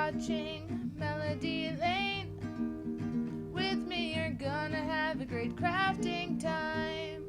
watching Melody Lane. With me, you're gonna have a great crafting time.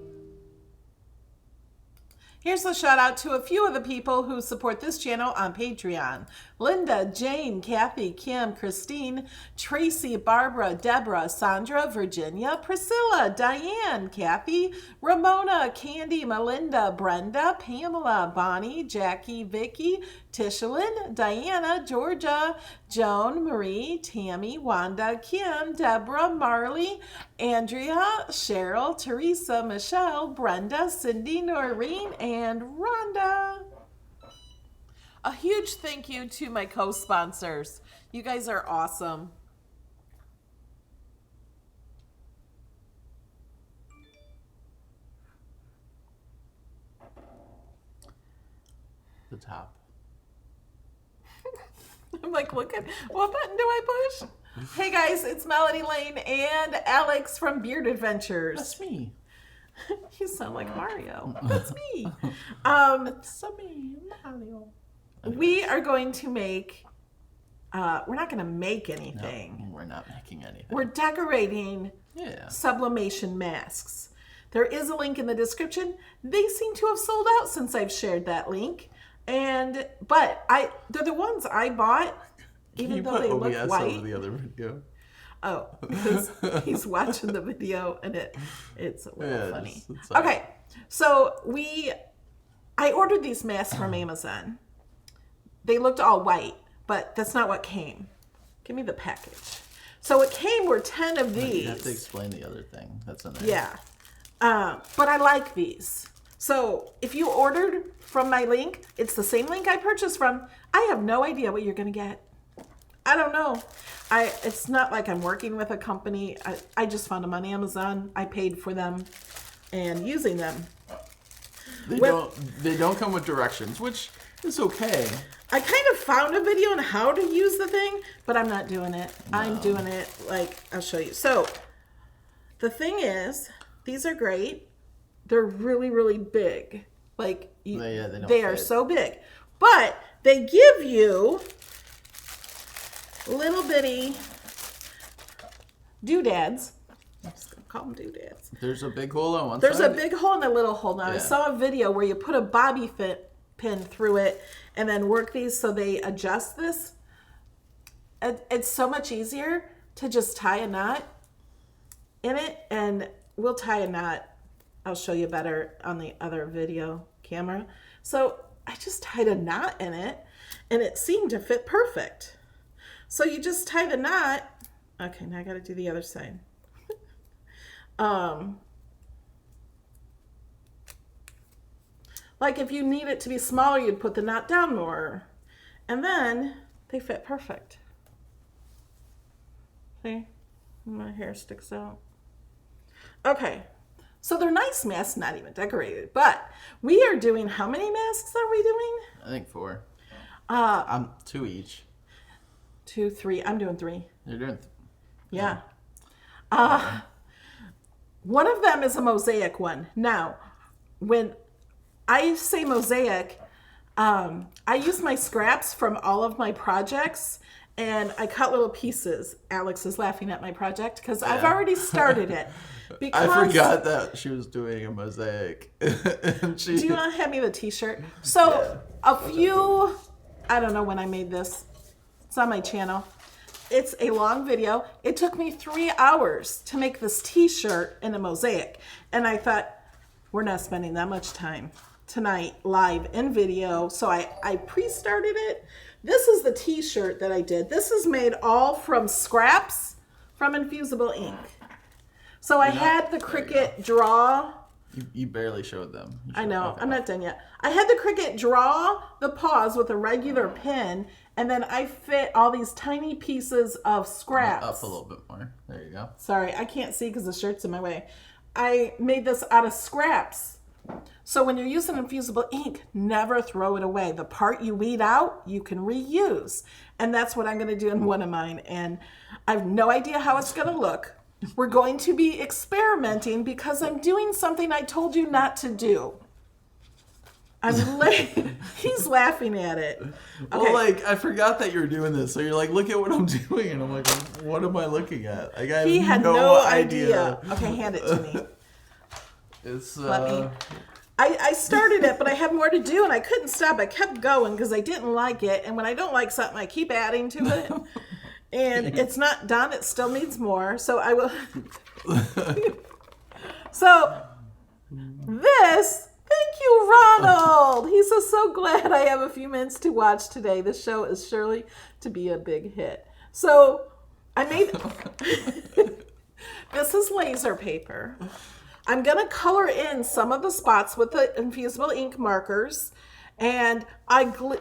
Here's a shout out to a few of the people who support this channel on Patreon. Linda, Jane, Kathy, Kim, Christine, Tracy, Barbara, Deborah, Sandra, Virginia, Priscilla, Diane, Kathy, Ramona, Candy, Melinda, Brenda, Pamela, Bonnie, Jackie, Vicky, Tishalyn, Diana, Georgia, Joan, Marie, Tammy, Wanda, Kim, Deborah, Marley, Andrea, Cheryl, Teresa, Michelle, Brenda, Cindy, Noreen, and Rhonda. A huge thank you to my co-sponsors. You guys are awesome. The top. I'm like, look at what button do I push? Hey guys, it's Melody Lane and Alex from Beard Adventures. That's me. You sound like Mario. That's me. That's me, Mario. We are going to make, we're not going to make anything. No, we're not making anything. We're decorating sublimation masks. There is a link in the description. They seem to have sold out since I've shared that link. But they're the ones I bought, even though they look white. Over the other video? Oh, because he's watching the video and it's a little funny. Okay, so I ordered these masks from Amazon. They looked all white, but that's not what came. Give me the package. So what came were 10 of these. You have to explain the other thing that's in there. Yeah, but I like these. So if you ordered from my link, it's the same link I purchased from. I have no idea what you're going to get. I don't know. It's not like I'm working with a company. I just found them on Amazon. I paid for them and using them. They don't come with directions, which is okay. I kind of found a video on how to use the thing, but I'm not doing it. No. I'm doing it like I'll show you. So the thing is, these are great. They're really, really big. Like they are so big. But they give you little bitty doodads. I'm just going to call them doodads. There's a big hole on one side. There's a big hole and a little hole. Now, I saw a video where you put a bobby pin through it and then work these so they adjust this. It's so much easier to just tie a knot in it, and we'll tie a knot. I'll show you better on the other video camera. So I just tied a knot in it and it seemed to fit perfect. So you just tie the knot. Okay, now I got to do the other side. Like if you need it to be smaller, you'd put the knot down more. And then they fit perfect. See? My hair sticks out. Okay. So they're nice masks, not even decorated. But we are doing, how many masks are we doing? I think 4. 2 each. 2, 3. I'm doing 3. You're doing yeah. One of them is a mosaic one. Now, when I say mosaic, I use my scraps from all of my projects and I cut little pieces. Alex is laughing at my project because I've already started it. Because I forgot that she was doing a mosaic. Do you want to hand me the t-shirt? So a few, I don't know when I made this. It's on my channel. It's a long video. It took me 3 hours to make this t-shirt in a mosaic. And I thought, we're not spending that much time tonight live in video. So I pre-started it. This is the t-shirt that I did. This is made all from scraps from Infusible ink. So I had the Cricut draw. You barely showed them. I know. Okay. I'm not done yet. I had the Cricut draw the paws with a regular pen, and then I fit all these tiny pieces of scraps. Up a little bit more. There you go. Sorry, I can't see because the shirt's in my way. I made this out of scraps. So when you're using Infusible ink, never throw it away. The part you weed out, you can reuse. And that's what I'm going to do in one of mine. And I have no idea how it's going to look. We're going to be experimenting because I'm doing something I told you not to do. He's laughing at it. Okay. Well, like, I forgot that you're doing this. So you're like, look at what I'm doing. And I'm like, what am I looking at? Like, He had no idea. Okay, hand it to me. It's, Let me. I started it, but I have more to do, and I couldn't stop. I kept going because I didn't like it. And when I don't like something, I keep adding to it. And it's not done. It still needs more. So I will. So this. Thank you, Ronald. He says, so glad I have a few minutes to watch today. This show is surely to be a big hit. So I made, this is laser paper. I'm going to color in some of the spots with the Infusible ink markers. And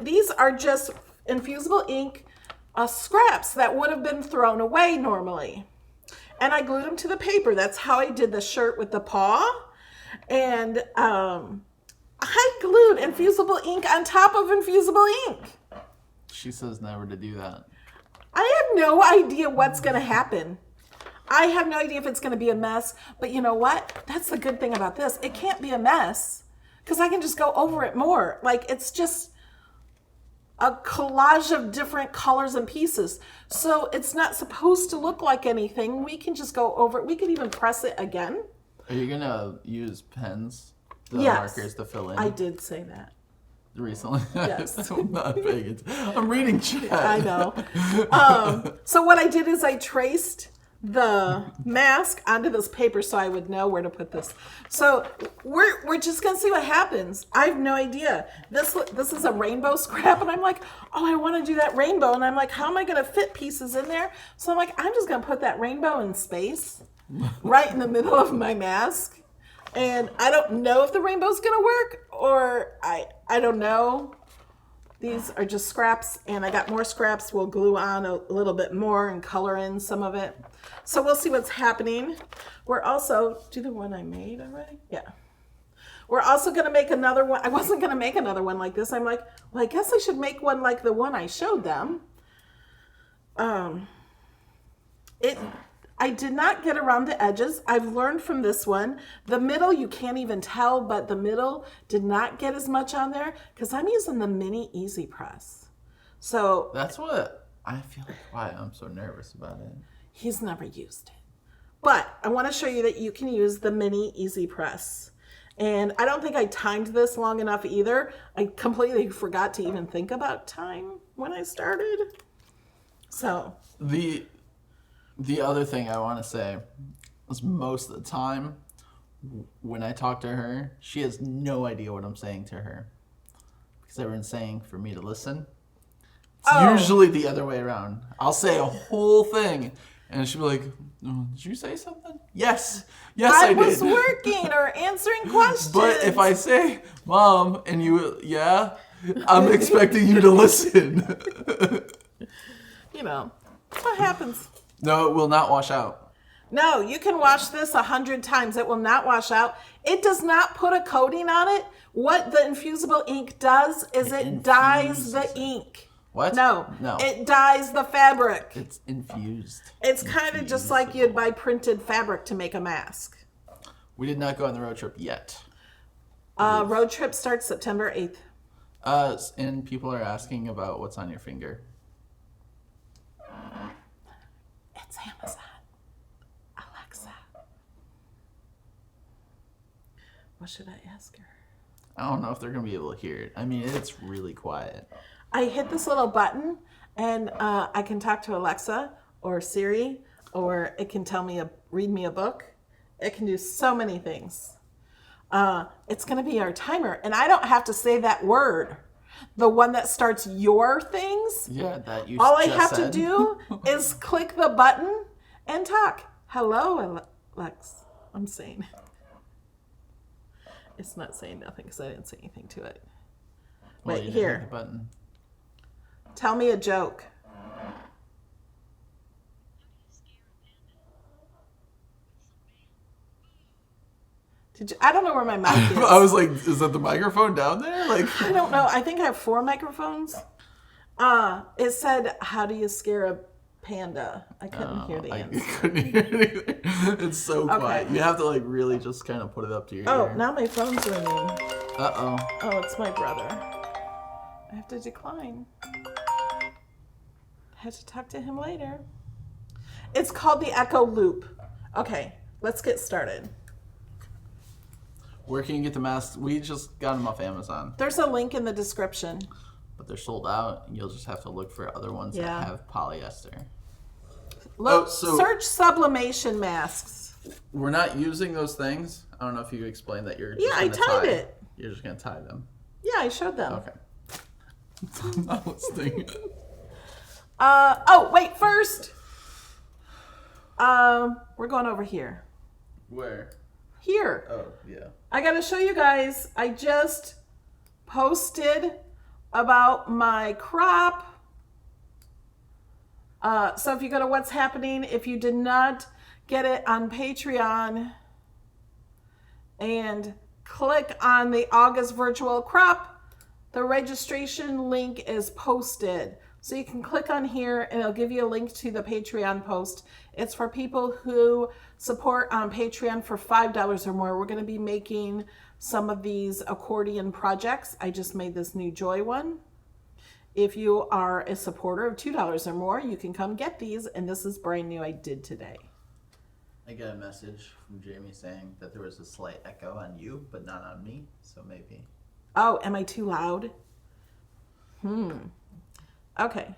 these are just Infusible ink scraps that would have been thrown away normally. And I glued them to the paper. That's how I did the shirt with the paw. And I glued Infusible ink on top of Infusible ink. She says never to do that. I have no idea what's going to happen. I have no idea if it's going to be a mess. But you know what? That's the good thing about this. It can't be a mess because I can just go over it more. Like, it's just a collage of different colors and pieces. So it's not supposed to look like anything. We can just go over it. We could even press it again. Are you gonna use pens, the Yes, markers to fill in? I did say that. Recently. Yes. I'm not paying attention. I'm reading chat. I know. So what I did is I traced the mask onto this paper so I would know where to put this. So we're just gonna see what happens. I have no idea. This is a rainbow scrap, and I'm like, oh, I want to do that rainbow, and I'm like, how am I gonna fit pieces in there? So I'm like, I'm just gonna put that rainbow in space, right in the middle of my mask. And I don't know if the rainbow's gonna work, or I don't know. These are just scraps, and I got more scraps. We'll glue on a little bit more and color in some of it. So we'll see what's happening. We're also, do the one I made already? Yeah. We're also gonna make another one. I wasn't gonna make another one like this. I'm like, well, I guess I should make one like the one I showed them. I did not get around the edges. I've learned from this one. The middle, you can't even tell, but the middle did not get as much on there because I'm using the mini Easy Press. So that's what I feel like why I'm so nervous about it. He's never used it. But I want to show you that you can use the mini Easy Press. And I don't think I timed this long enough either. I completely forgot to even think about time when I started. So the other thing I want to say is most of the time when I talk to her, she has no idea what I'm saying to her. Because everyone's saying for me to listen. It's usually the other way around. I'll say a whole thing and she'll be like, oh, did you say something? Yes, I did. I was working or answering questions. But if I say, Mom, and you, yeah, I'm expecting you to listen. You know, that's what happens. No, it will not wash out. No, you can wash this 100 times. It will not wash out. It does not put a coating on it. What the Infusible ink does is it dyes the ink. What? No. It dyes the fabric. It's infused. It's kind of just like you'd buy printed fabric to make a mask. We did not go on the road trip yet. Road trip starts September 8th. And people are asking about what's on your finger. It's Amazon. Alexa. What should I ask her? I don't know if they're going to be able to hear it. I mean, it's really quiet. I hit this little button, and I can talk to Alexa or Siri, or it can tell me, read me a book. It can do so many things. It's going to be our timer, and I don't have to say that word. The one that starts your things. Yeah, that you all I just have said. to do is click the button and talk. Hello, Alex. I'm saying. It's not saying nothing because I didn't say anything to it. Well, Wait, you didn't here. hit the button. Tell me a joke. I don't know where my mic is. I was like, is that the microphone down there? Like, I don't know. I think I have 4 microphones. It said, how do you scare a panda? I couldn't hear the answer. I couldn't hear anything. It's so quiet. You have to like really just kind of put it up to your ear. Oh, now my phone's ringing. Uh-oh. Oh, it's my brother. I have to decline. I have to talk to him later. It's called the Echo Loop. Okay, let's get started. Where can you get the masks? We just got them off Amazon, There's a link in the description. but they're sold out, and you'll just have to look for other ones Yeah. that have polyester. Look, Oh, so- search sublimation masks. We're not using those things. I don't know if you could explain that you're. Yeah, just I gonna tied tie it. You're just gonna tie them. Yeah, I showed them. Okay. I'm not listening. Oh, wait, first. We're going over here. Where? Here. Oh, yeah. I gotta show you guys. I just posted about my crop. So if you go to what's happening, if you did not get it on Patreon and click on the August virtual crop, the registration link is posted. So you can click on here and it'll give you a link to the Patreon post. It's for people who support on Patreon for $5 or more. We're going to be making some of these accordion projects. I just made this new Joy one. If you are a supporter of $2 or more, you can come get these. And this is brand new I did today. I got a message from Jamie saying that there was a slight echo on you, but not on me. So maybe. Oh, am I too loud? Okay.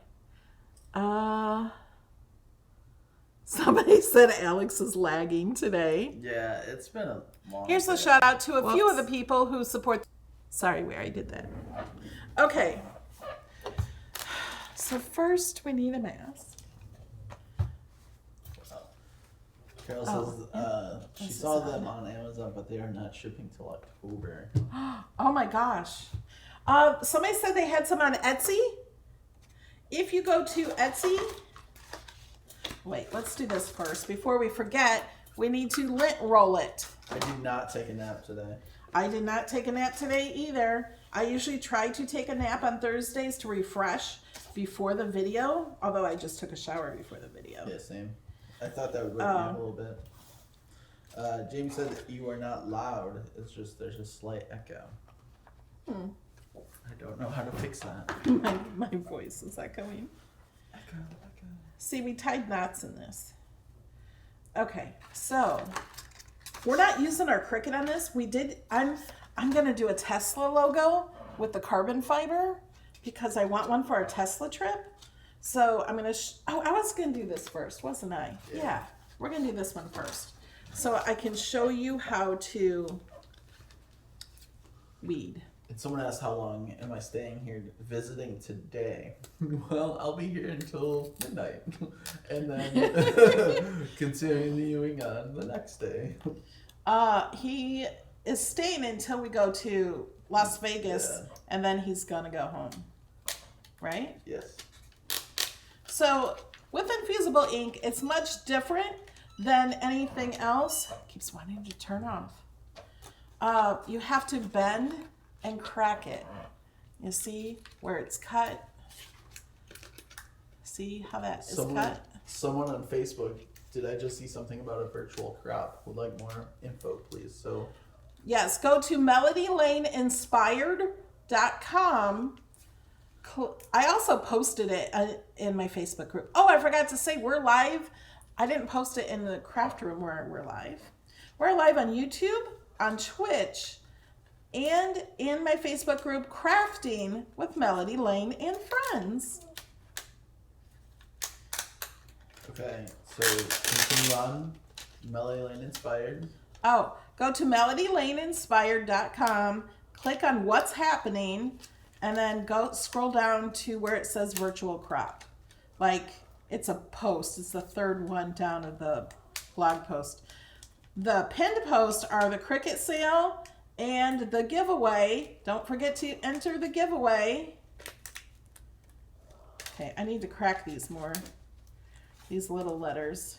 Somebody said Alex is lagging today. Yeah, it's been a long. Here's a shout out to a few of the people who support. Sorry, we already did that. Okay. So first we need a mask. Carol says she saw them on Amazon, but they are not shipping till October. Oh my gosh. Somebody said they had some on Etsy. If you go to Etsy, wait, let's do this first. Before we forget, we need to lint roll it. I did not take a nap today. I did not take a nap today either. I usually try to take a nap on Thursdays to refresh before the video, although I just took a shower before the video. Yeah, same. I thought that would wake me up a little bit. Jamie said that you are not loud. It's just there's a slight echo. I don't know how to fix that. My voice is echoing. Echo. See, we tied knots in this. Okay, so we're not using our Cricut on this. We did. I'm gonna do a Tesla logo with the carbon fiber because I want one for our Tesla trip. So I'm gonna. I was gonna do this first, wasn't I? Yeah. We're gonna do this one first, so I can show you how to weed. And someone asked how long am I staying here visiting today? Well, I'll be here until midnight. And then continuing on the next day. He is staying until we go to Las Vegas, and then he's gonna go home. Right? Yes. So with Infusible ink, it's much different than anything else. It keeps wanting to turn off. You have to bend and crack it. You see where it's cut? See how that is cut? Someone on Facebook, did I just see something about a virtual crop? Would like more info, please. So Yes, go to melodylaneinspired.com. I also posted it in my Facebook group. Oh, I forgot to say we're live. I didn't post it in the craft room where we're live. We're live on YouTube, on Twitch, and in my Facebook group, Crafting with Melody Lane and Friends. okay, so continue on. Melody Lane Inspired. Oh, go to melodylaneinspired.com, click on what's happening, and then go scroll down to where it says virtual crop. Like it's a post. It's the third one down of the blog post. The pinned posts are the Cricut sale and the giveaway. Don't forget to enter the giveaway. Okay, I need to crack these more. These little letters.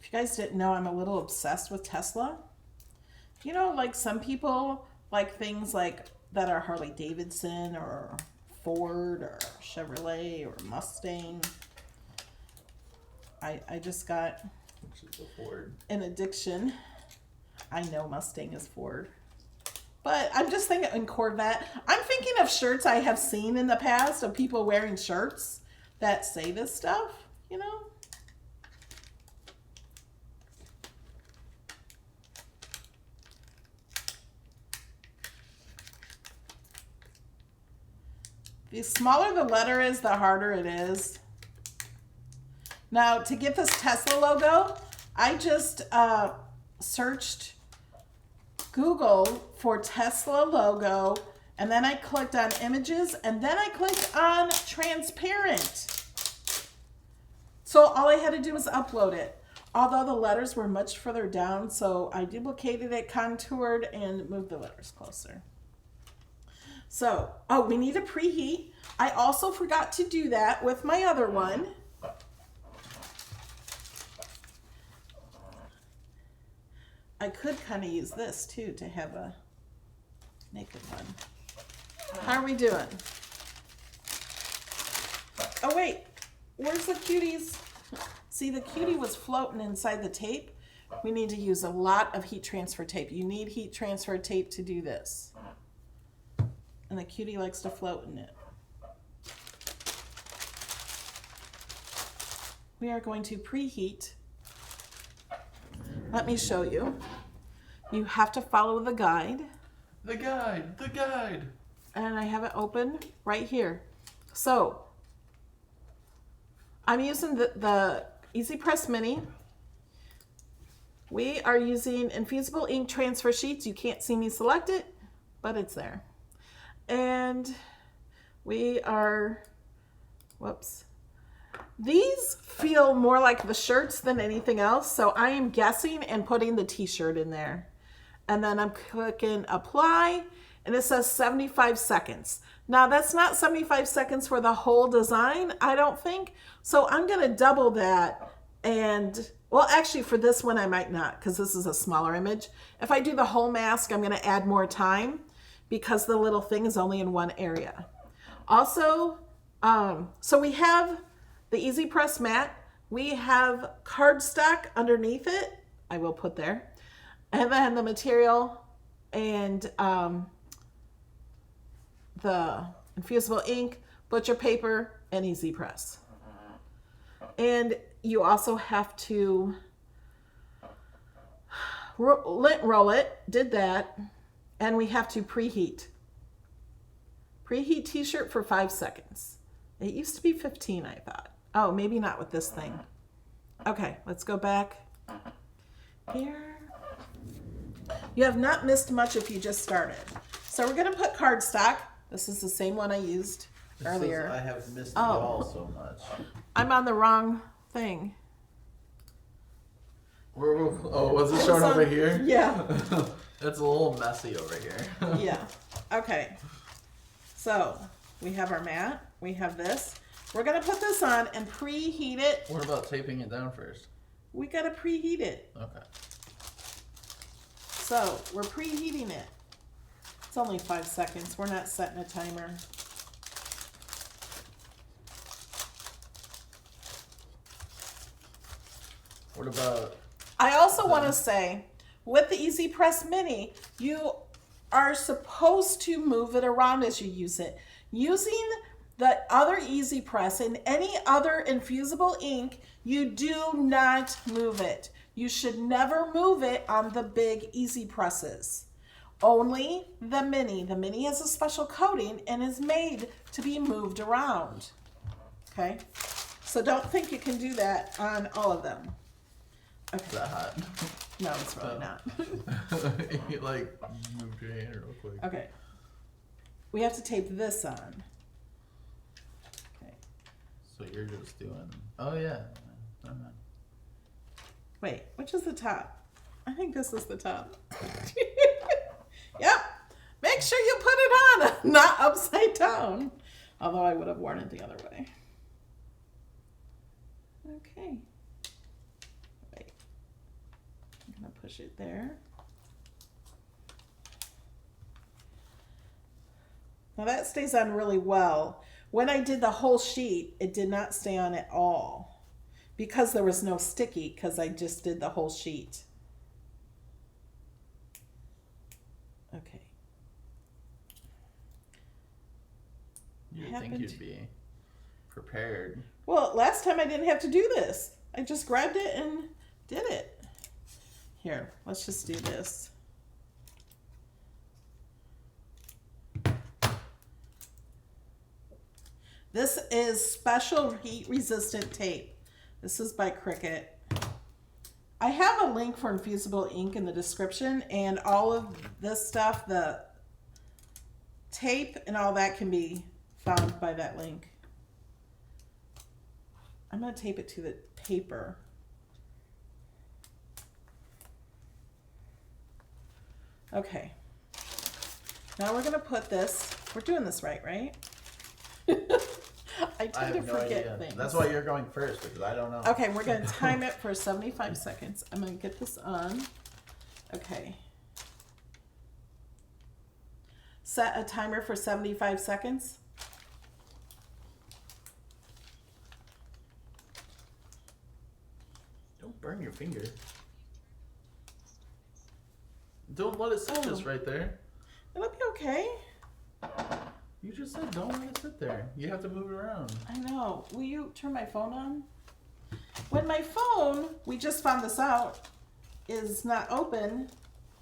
If you guys didn't know, I'm a little obsessed with Tesla. You know, like some people like things like that are Harley Davidson or Ford or Chevrolet or Mustang. I just got Which is a Ford. in addiction. I know Mustang is Ford. But I'm just thinking in Corvette. I'm thinking of shirts I have seen in the past of people wearing shirts that say this stuff, you know? The smaller the letter is, the harder it is. Now, to get this Tesla logo, I just searched Google for Tesla logo, and then I clicked on images, and then I clicked on transparent. So all I had to do was upload it. Although the letters were much further down, so I duplicated it, contoured, and moved the letters closer. So, oh, we need a preheat. I also forgot to do that with my other one. I could kind of use this too to have a naked one. How are we doing? Oh wait, where's the cuties? See, the cutie was floating inside the tape. We need to use a lot of heat transfer tape. You need heat transfer tape to do this. And the cutie likes to float in it. We are going to preheat. Let me show you. You have to follow the guide. The guide, the guide. And I have it open right here. So, I'm using the Easy Press Mini. We are using Infusible ink transfer sheets. You can't see me select it, but it's there. And we are, whoops. These feel more like the shirts than anything else, so I am guessing and putting the t-shirt in there. And then I'm clicking apply, and it says 75 seconds. Now that's not 75 seconds for the whole design, I don't think. So I'm gonna double that, and, well, actually for this one I might not, because this is a smaller image. If I do the whole mask, I'm gonna add more time, because the little thing is only in one area. Also, so we have the Easy Press mat. We have cardstock underneath it. I will put there. And then the material and the infusible ink, butcher paper, and Easy Press. And you also have to lint roll it, did that, and we have to preheat. Preheat t-shirt for 5 seconds. It used to be 15, I thought. Oh, maybe not with this thing. Okay, let's go back here. You have not missed much if you just started. So we're gonna put cardstock. This is the same one I used earlier. I have missed y'all so much. I'm on the wrong thing. Oh, was it showing over here? Yeah. It's a little messy over here. Yeah. Okay. So we have our mat. We have this. We're gonna put this on and preheat it. What about taping it down first? We gotta preheat it. Okay. So we're preheating it. It's only 5 seconds. We're not setting a timer. What about... I also want to say, with the Easy Press Mini, you are supposed to move it around as you use it. Using the other Easy Press and any other infusible ink, you do not move it. You should never move it on the big Easy Presses. Only the Mini. The Mini has a special coating and is made to be moved around. Okay? So don't think you can do that on all of them. Okay. Is that hot? No, it's really not. You like moved your hand real quick. Okay. We have to tape this on. Okay. So you're just doing... Oh, yeah. Wait, which is the top? I think this is the top. Yep. Make sure you put it on, not upside down. Although I would have worn it the other way. Okay. Wait. I'm going to push it there. Now that stays on really well. When I did the whole sheet, it did not stay on at all because there was no sticky, because I just did the whole sheet. Okay. You'd think you'd be prepared. Well, last time I didn't have to do this. I just grabbed it and did it. Here, let's just do this. This is special heat resistant tape. This is by Cricut. I have a link for Infusible ink in the description, and all of this stuff, the tape and all that, can be found by that link. I'm going to tape it to the paper. Okay. Now we're going to put this, we're doing this right? I tend to forget things. That's why you're going first, because I don't know. Okay, we're going to time it for 75 seconds. I'm going to get this on. Okay. Set a timer for 75 seconds. Don't burn your finger. Don't let it sit just right there. It'll be okay. You just said don't let it sit there. You have to move it around. I know. Will you turn my phone on? When my phone, we just found this out, is not open,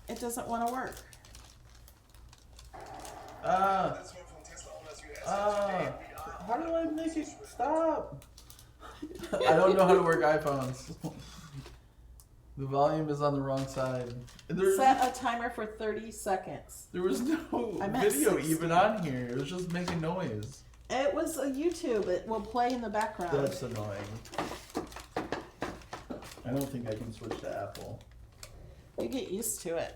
it doesn't want to work. How do I make it stop? I don't know how to work iPhones. The volume is on the wrong side. Set a timer for 30 seconds. There was no video even on here. It was just making noise. It was a YouTube. It will play in the background. That's annoying. I don't think I can switch to Apple. You get used to it.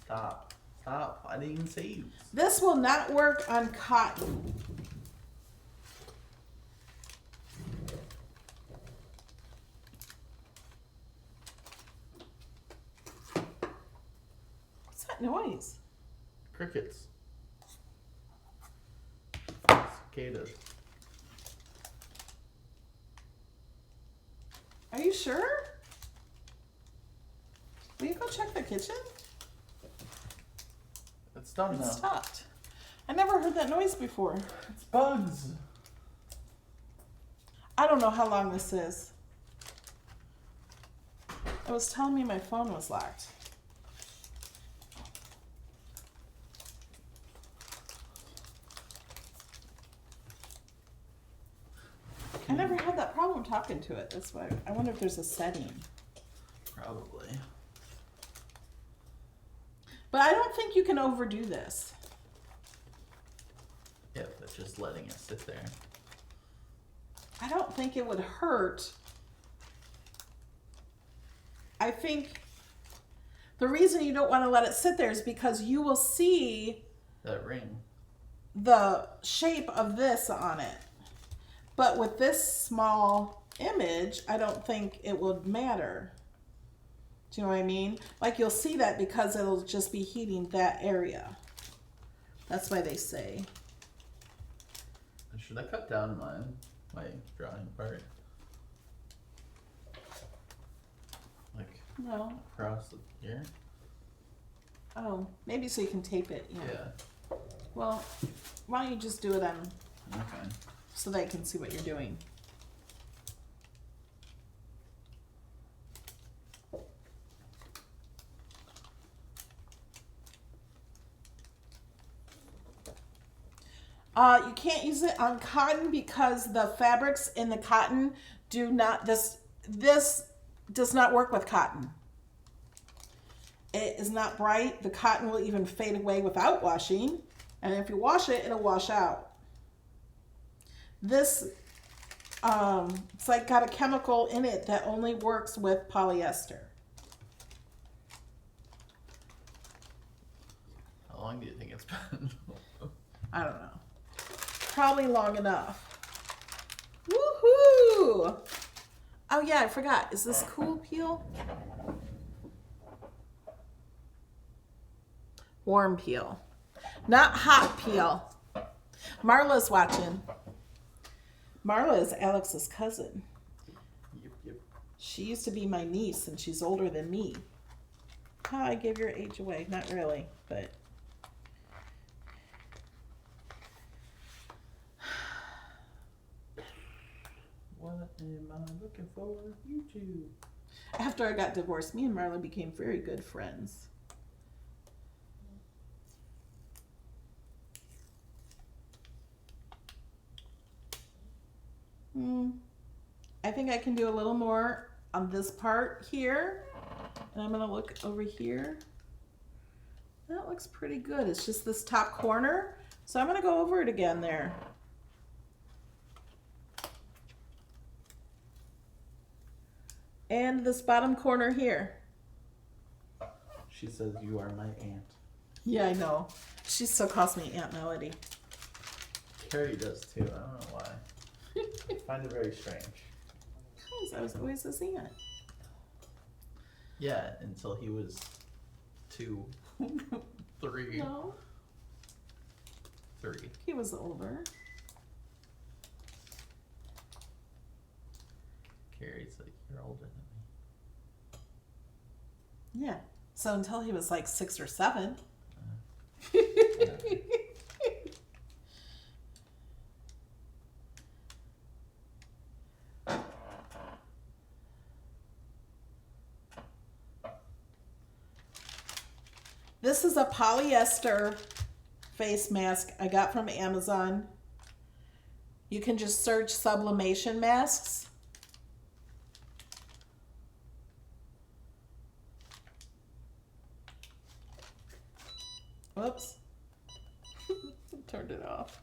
Stop. Stop. I didn't even save. This will not work on cotton. What's that noise? Crickets. Cicadas. Are you sure? Will you go check the kitchen? It's done now. It stopped. I never heard that noise before. It's bugs. I don't know how long this is. It was telling me my phone was locked. I never had that problem talking to it. That's why I wonder if there's a setting. Probably. But I don't think you can overdo this. Yeah, but just letting it sit there. I don't think it would hurt. I think the reason you don't want to let it sit there is because you will see That ring. the shape of this on it. But with this small image, I don't think it would matter. Do you know what I mean? Like you'll see that because it'll just be heating that area. That's why they say. Should I cut down my drawing part? Like No. across here? Oh, maybe so you can tape it. Yeah. Well, why don't you just do it on Okay. so they can see what you're doing. You can't use it on cotton because the fabrics in the cotton do not, this does not work with cotton. It is not bright. The cotton will even fade away without washing. And if you wash it, it'll wash out. This, it's like got a chemical in it that only works with polyester. How long do you think it's been? I don't know. Probably long enough. Woohoo! Oh yeah, I forgot. Is this cool peel? Warm peel. Not hot peel. Marla's watching. Marla is Alex's cousin. She used to be my niece, and she's older than me. Oh, I gave your age away. Not really, but... What am I looking for? YouTube. After I got divorced, me and Marla became very good friends. I think I can do a little more on this part here. And I'm going to look over here. That looks pretty good. It's just this top corner. So I'm going to go over it again there. And this bottom corner here. She says you are my aunt. Yeah, I know. She still calls me Aunt Melody. Carrie does too. I don't know why. I find it very strange. Because I was always his aunt. Yeah, until he was 2, 3. No, 3. he was older. Carrie's like, you're older than me. Yeah. So until he was like 6 or 7. This is a polyester face mask I got from Amazon. You can just search sublimation masks. Whoops. Turned it off.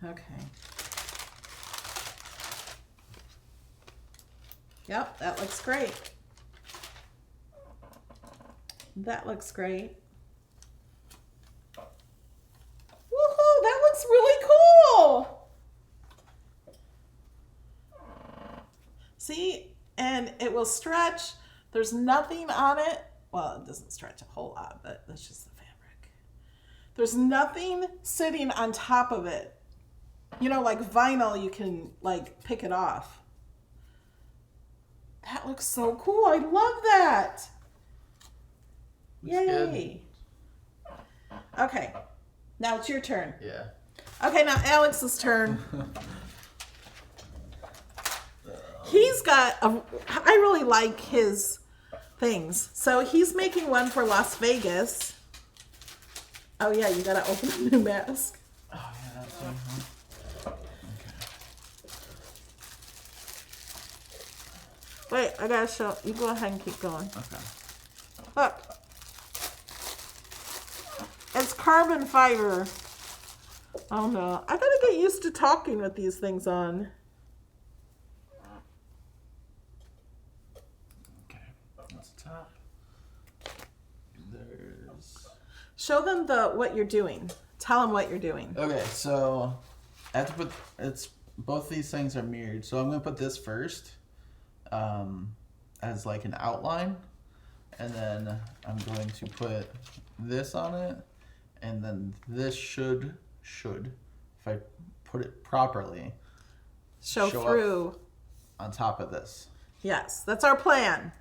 Okay. Yep, that looks great. That looks great. Woohoo, that looks really cool. See, and it will stretch. There's nothing on it. Well, it doesn't stretch a whole lot, but that's just the fabric. There's nothing sitting on top of it. You know, like vinyl, you can like pick it off. That looks so cool. I love that. Looks Yay. Good. Okay. Now it's your turn. Yeah. Okay, now Alex's turn. He's got I really like his things. So he's making one for Las Vegas. Oh yeah, you gotta open a new mask. Oh yeah, that's right. Huh? Wait, I gotta show. You go ahead and keep going. Okay. Look. It's carbon fiber. Oh no. I gotta get used to talking with these things on. Okay. That's the top. There's... Show them what you're doing. Tell them what you're doing. Okay, so I have to put... both these things are mirrored. So I'm going to put this first. As like an outline, and then I'm going to put this on it, and then this should if I put it properly show through on top of this. Yes, that's our plan.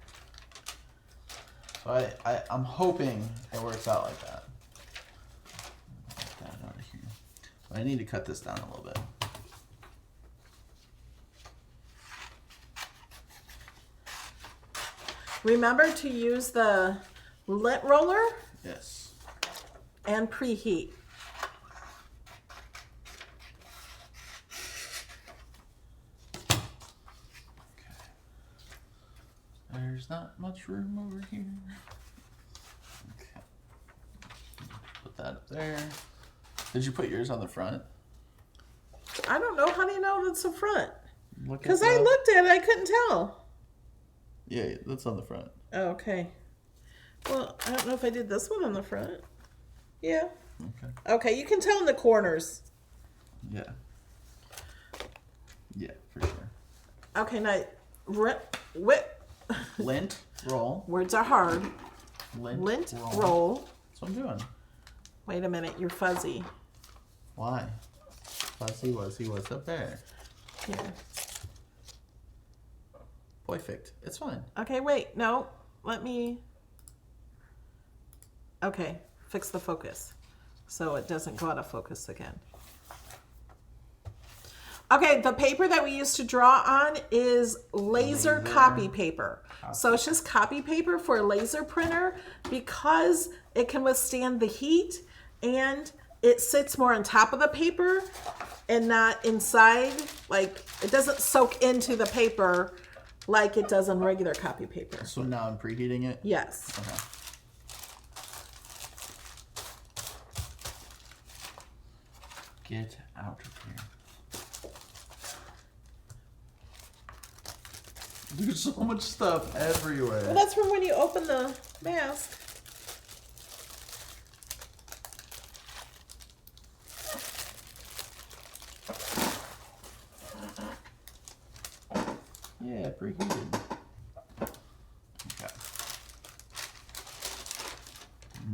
So I'm hoping it works out like that. Get that out of here. But I need to cut this down a little bit. Remember to use the lint roller Yes. and preheat. Okay. There's not much room over here. Okay. Put that up there. Did you put yours on the front? I don't know. How do you know that's the front? Because I looked at it, I couldn't tell. Yeah, that's on the front. Oh, okay. Well, I don't know if I did this one on the front. Yeah. Okay. Okay, you can tell in the corners. Yeah. Yeah, for sure. Okay, now, Lint roll. words are hard. lint roll. That's what I'm doing. Wait a minute, you're fuzzy. Why? Fuzzy Wuzzy was up there. Here. Perfect. It's fine. Okay, wait. No. Let me... Okay. Fix the focus so it doesn't go out of focus again. Okay, the paper that we used to draw on is laser copy paper. So it's just copy paper for a laser printer because it can withstand the heat and it sits more on top of the paper and not inside. Like, it doesn't soak into the paper like it does on regular copy paper. So now I'm preheating it? Yes. Okay. Get out of here. There's so much stuff everywhere. Well, that's from when you open the mask. Yeah, preheated. Okay.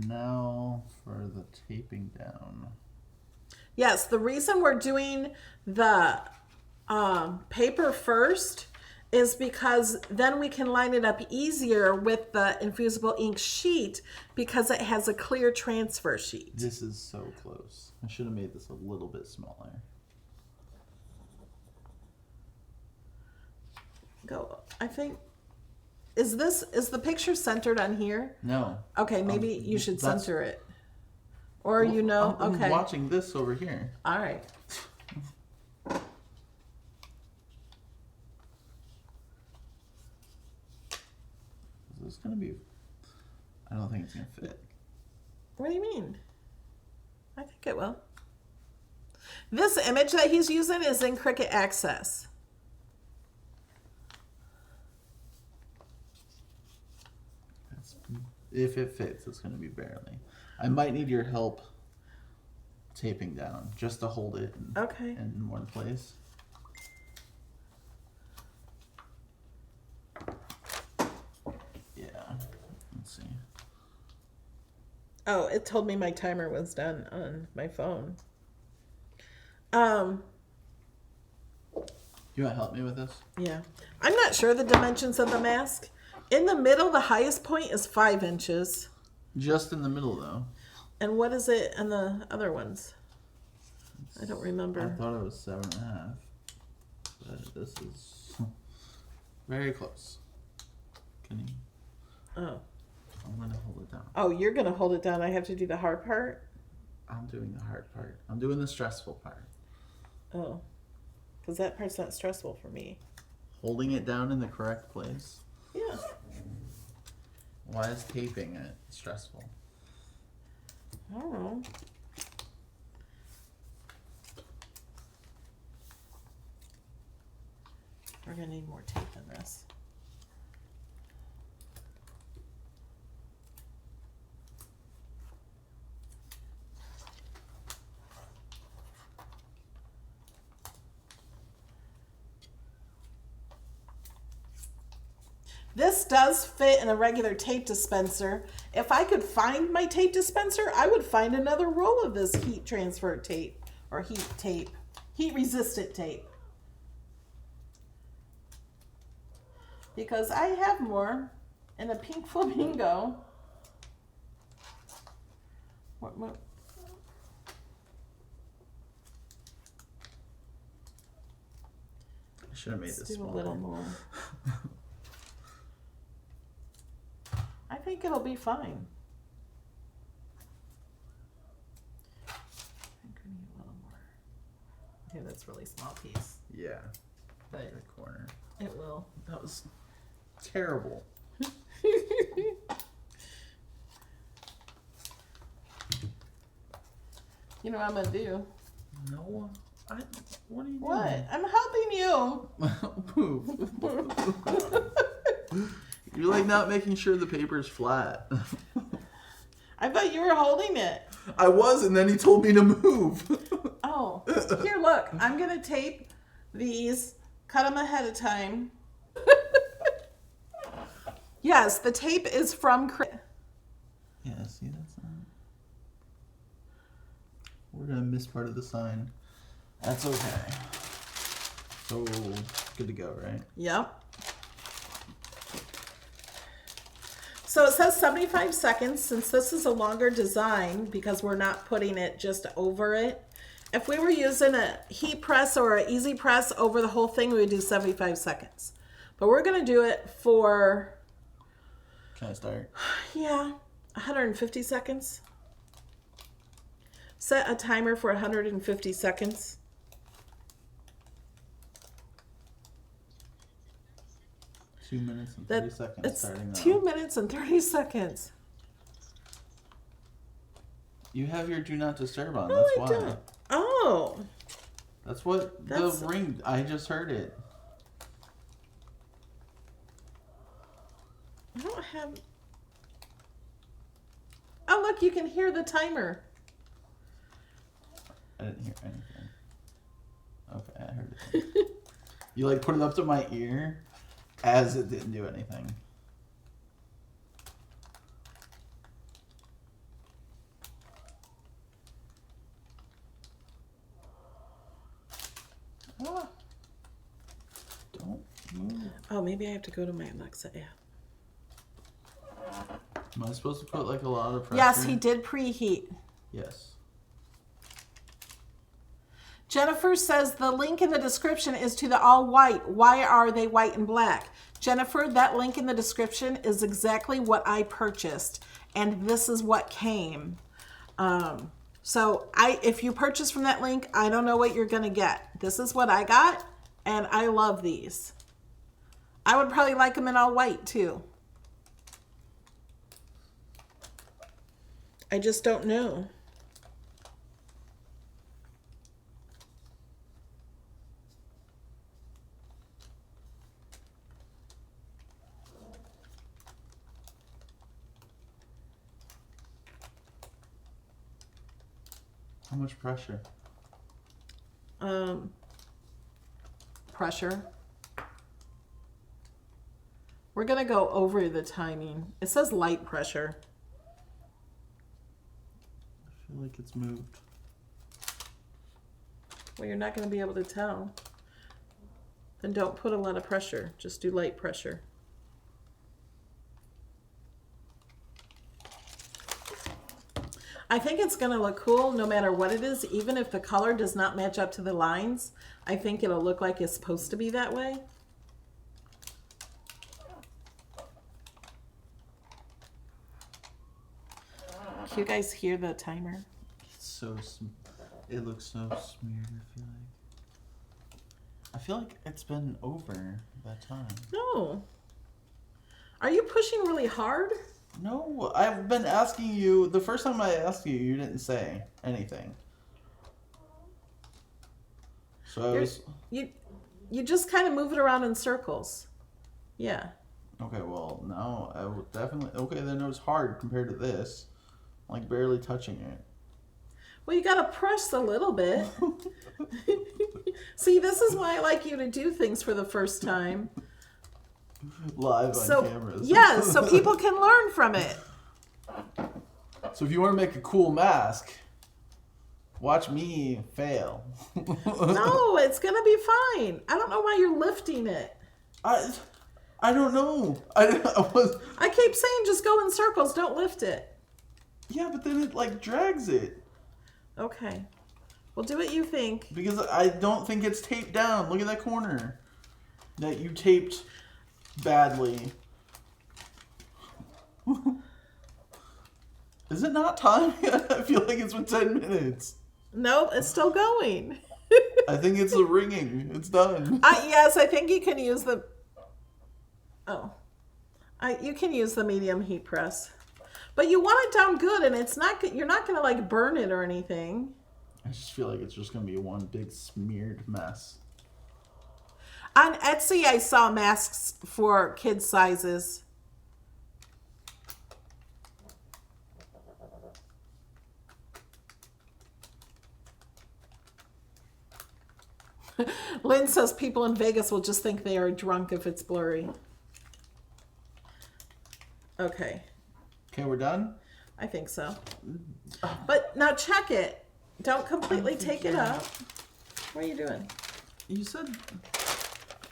Now for the taping down. Yes, the reason we're doing the paper first is because then we can line it up easier with the Infusible ink sheet because it has a clear transfer sheet. This is so close. I should have made this a little bit smaller. Go. I think, is the picture centered on here? No. Okay, maybe you should that's- center it. Or you know, I'm okay. watching this over here. All right. Is this gonna be? I don't think it's gonna fit. What do you mean? I think it will. This image that he's using is in Cricut Access. If it fits, it's gonna be barely. I might need your help taping down just to hold it Okay. in one place. Yeah, let's see. Oh, it told me my timer was done on my phone. You want to help me with this? Yeah. I'm not sure the dimensions of the mask. In the middle, the highest point is 5 inches. Just in the middle, though. And what is it on the other ones? I don't I remember. thought it was 7.5, but this is very close. Can you? Oh. I'm gonna hold it down. Oh, you're going to hold it down. I have to do the hard part? I'm doing the hard part. I'm doing the stressful part. Oh. Because that part's not stressful for me. Holding it down in the correct place. Yeah. Why is taping it stressful? I don't know. We're going to need more tape than this. This does fit in a regular tape dispenser. If I could find my tape dispenser, I would find another roll of this heat transfer tape or heat tape, heat resistant tape. Because I have more in a pink flamingo. What? I should have made this Do a smaller. little more. I think it'll be fine. I think we need a little more. Okay, that's a really small piece. Yeah, But the corner. it will. That was terrible. You know what I'm gonna do? No, what are you doing? What? I'm helping you. Move. You're like not making sure the paper's flat. I thought you were holding it. I was, and then he told me to move. Oh, here, look. I'm gonna tape these. Cut them ahead of time. Yes, the tape is from Cricut. part of the sign. That's okay. So, good to go, right? Yep. So it says 75 seconds. Since this is a longer design, because we're not putting it just over it. If we were using a heat press or an easy press over the whole thing, we would do 75 seconds. But we're going to do it for... Can I start? Yeah, 150 seconds. Set a timer for 150 seconds. Two minutes and 30 seconds It's starting now. 2 minutes and 30 seconds. You have your do not disturb on. No, That's I why. don't. Oh. That's what That's- the ring. I just heard it. I don't have... Oh, look, you can hear the timer. I didn't hear anything. Okay, I heard it. You like put it up to my ear as it didn't do anything. Ah. Don't move. Oh, maybe I have to go to my Alexa app. Am I supposed to put like a lot of pressure? Yes, he did preheat. Yes. Jennifer says the link in the description is to the all white. Why are they white and black? Jennifer, that link in the description is exactly what I purchased, and this is what came. So if you purchase from that link, I don't know what you're gonna get. This is what I got, and I love these. I would probably like them in all white too. I just don't know. How much pressure? Pressure. We're gonna go over the timing. It says light pressure. I feel like it's moved. Well, you're not gonna be able to tell. Then don't put a lot of pressure. Just do light pressure. I think it's gonna look cool no matter what it is, even if the color does not match up to the lines. I think it'll look like it's supposed to be that way. Can you guys hear the timer? It's so it looks so smeared. I feel like it's been over that time. No. Are you pushing really hard? No, I've been asking you. The first time I asked you, you didn't say anything. So I was, you just kind of move it around in circles. Yeah. okay. Well, no, I would definitely. Okay, then it was hard compared to this, like barely touching it. Well, you gotta press a little bit. See, this is why I like you to do things for the first time. Live on cameras. Yeah, so people can learn from it. So if you want to make a cool mask, watch me fail. No, it's gonna be fine. I don't know why you're lifting it. I don't know. I keep saying just go in circles, don't lift it. Yeah, but then it like drags it. Okay. Well, do what you think. Because I don't think it's taped down. Look at that corner that you taped badly. Is it not time? I feel like it's been 10 minutes. No, it's still going. I think it's the ringing. It's done. Yes, I think you can use the... Oh. You can use the medium heat press. But you want it done good, and it's not. You're not going to, like, burn it or anything. I just feel like it's just going to be one big smeared mess. On Etsy, I saw masks for kids' sizes. Lynn says people in Vegas will just think they are drunk if it's blurry. Okay. Okay, we're done? I think so. But now check it. Don't completely take it up. What are you doing? You said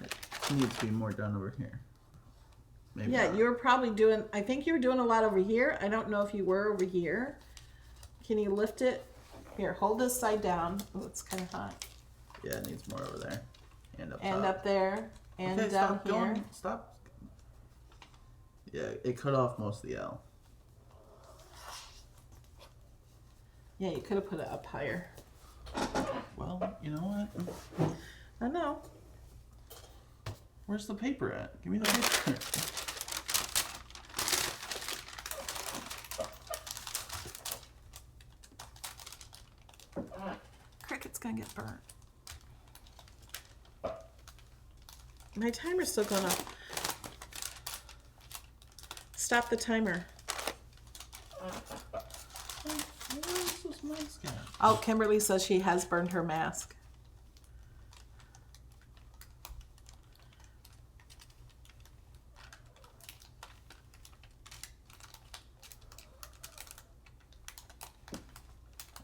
it needs to be more done over here. Maybe Yeah, not. you were probably doing, I think you were doing a lot over here. I don't know if you were over here. Can you lift it? Here, hold this side down. Oh, it's kind of hot. Yeah, it needs more over there. And up And top. up there. And Okay, down stop here. going. Stop. Yeah, it cut off most of the L. Yeah, you could have put it up higher. Well, you know what? I know. Where's the paper at? Give me the paper. Cricut's gonna get burnt. My timer's still going off. Stop the timer. Where's this mask at? Oh, Kimberly says she has burned her mask.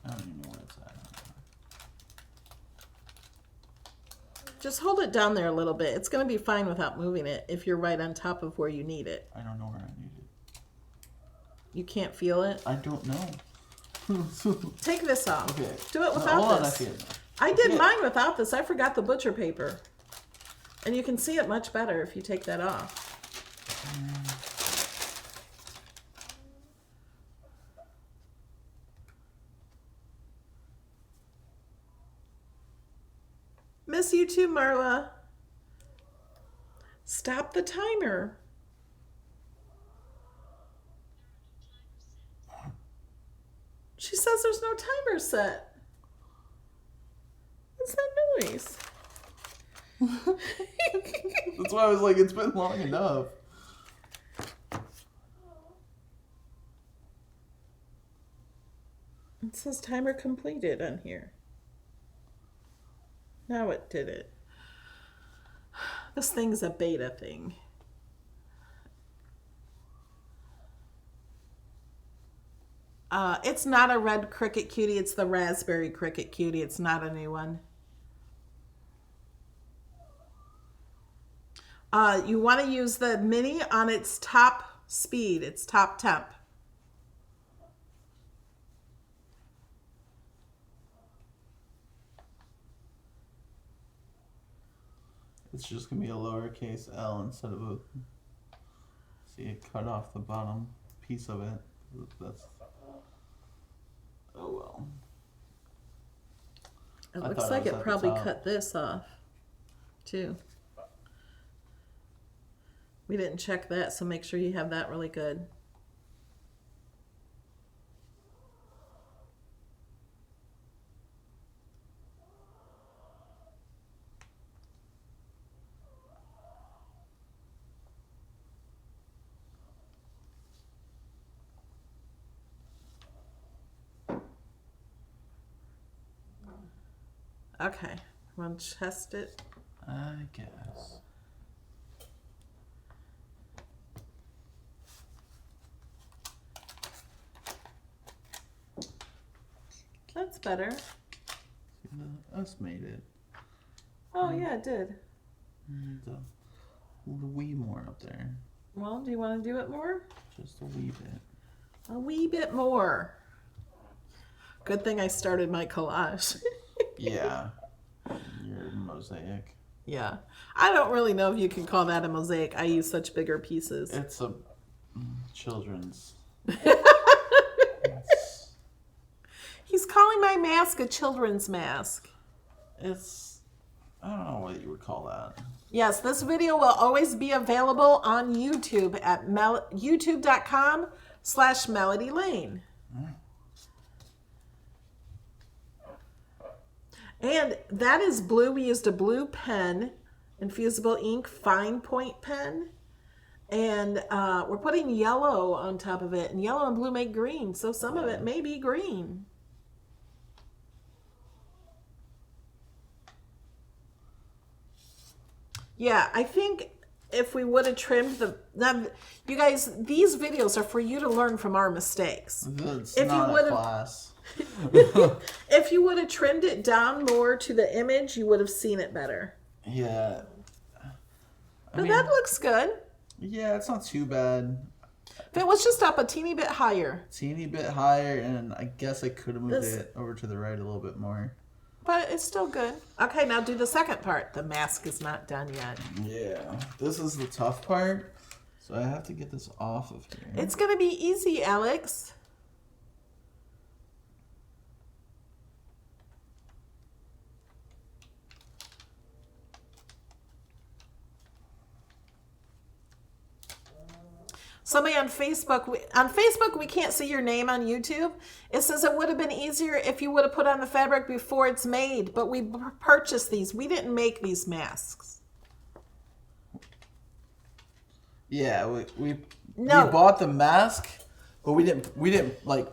I don't even know where it's at. Just hold it down there a little bit. It's going to be fine without moving it if you're right on top of where you need it. I don't know where I need it. You can't feel it? I don't know. Take this off. Okay. Do it No, without hold on, I this. see it now. I did Okay. mine without this. I forgot the butcher paper. And you can see it much better if you take that off. Miss you too, Marla. Stop the timer. She says there's no timer set. What's that noise? That's why I was like, it's been long enough. It says timer completed on here. Now it did it. This thing's a beta thing. It's not a red Cricut cutie. It's the raspberry Cricut cutie. It's not a new one. You want to use the mini on its top speed, its top temp. It's just gonna be a lowercase L instead of a. See, it cut off the bottom piece of it. That's. Oh well. It I looks thought it like was it at the probably top. cut this off, too. We didn't check that, so make sure you have that really good. Okay, want to test it? I guess. That's better. See, the us made it. Oh, yeah, it did. And a wee more up there. Well, do you want to do it more? Just a wee bit. A wee bit more. Good thing I started my collage. Yeah. Your mosaic. Yeah. I don't really know if you can call that a mosaic. I use such bigger pieces. It's a children's. He's calling my mask a children's mask. It's. I don't know what you would call that. Yes, this video will always be available on YouTube at youtube.com/Melody Lane. And that is blue. We used a blue pen, Infusible ink, fine point pen. And we're putting yellow on top of it. And yellow and blue make green. So some of it may be green. Yeah, I think if we would have trimmed the, you guys, these videos are for you to learn from our mistakes. It's If not you a would've- class. If you would have trimmed it down more to the image, you would have seen it better. Yeah. But that looks good. Yeah, it's not too bad. If it was just up a teeny bit higher. Teeny bit higher, and I guess I could have moved This- it over to the right a little bit more. But it's still good. Okay, now do the second part. The mask is not done yet. Yeah, this is the tough part. So I have to get this off of here. It's going to be easy, Alex. Somebody on Facebook, we can't see your name on YouTube. It says it would have been easier if you would have put on the fabric before it's made, but we purchased these. We didn't make these masks. Yeah, we No. bought the mask, but we didn't like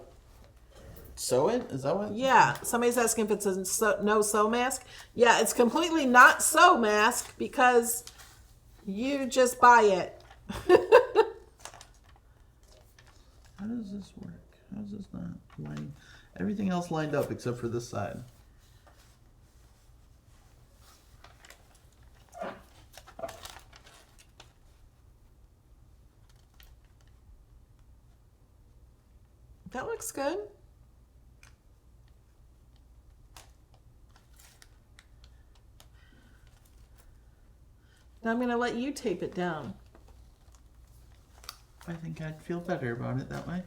sew it. Is that what? Yeah, somebody's asking if it's a no sew mask. Yeah, it's completely not sew mask because you just buy it. How does this work? How does this not line? Everything else lined up except for this side. That looks good. Now I'm going to let you tape it down. I think I'd feel better about it that way.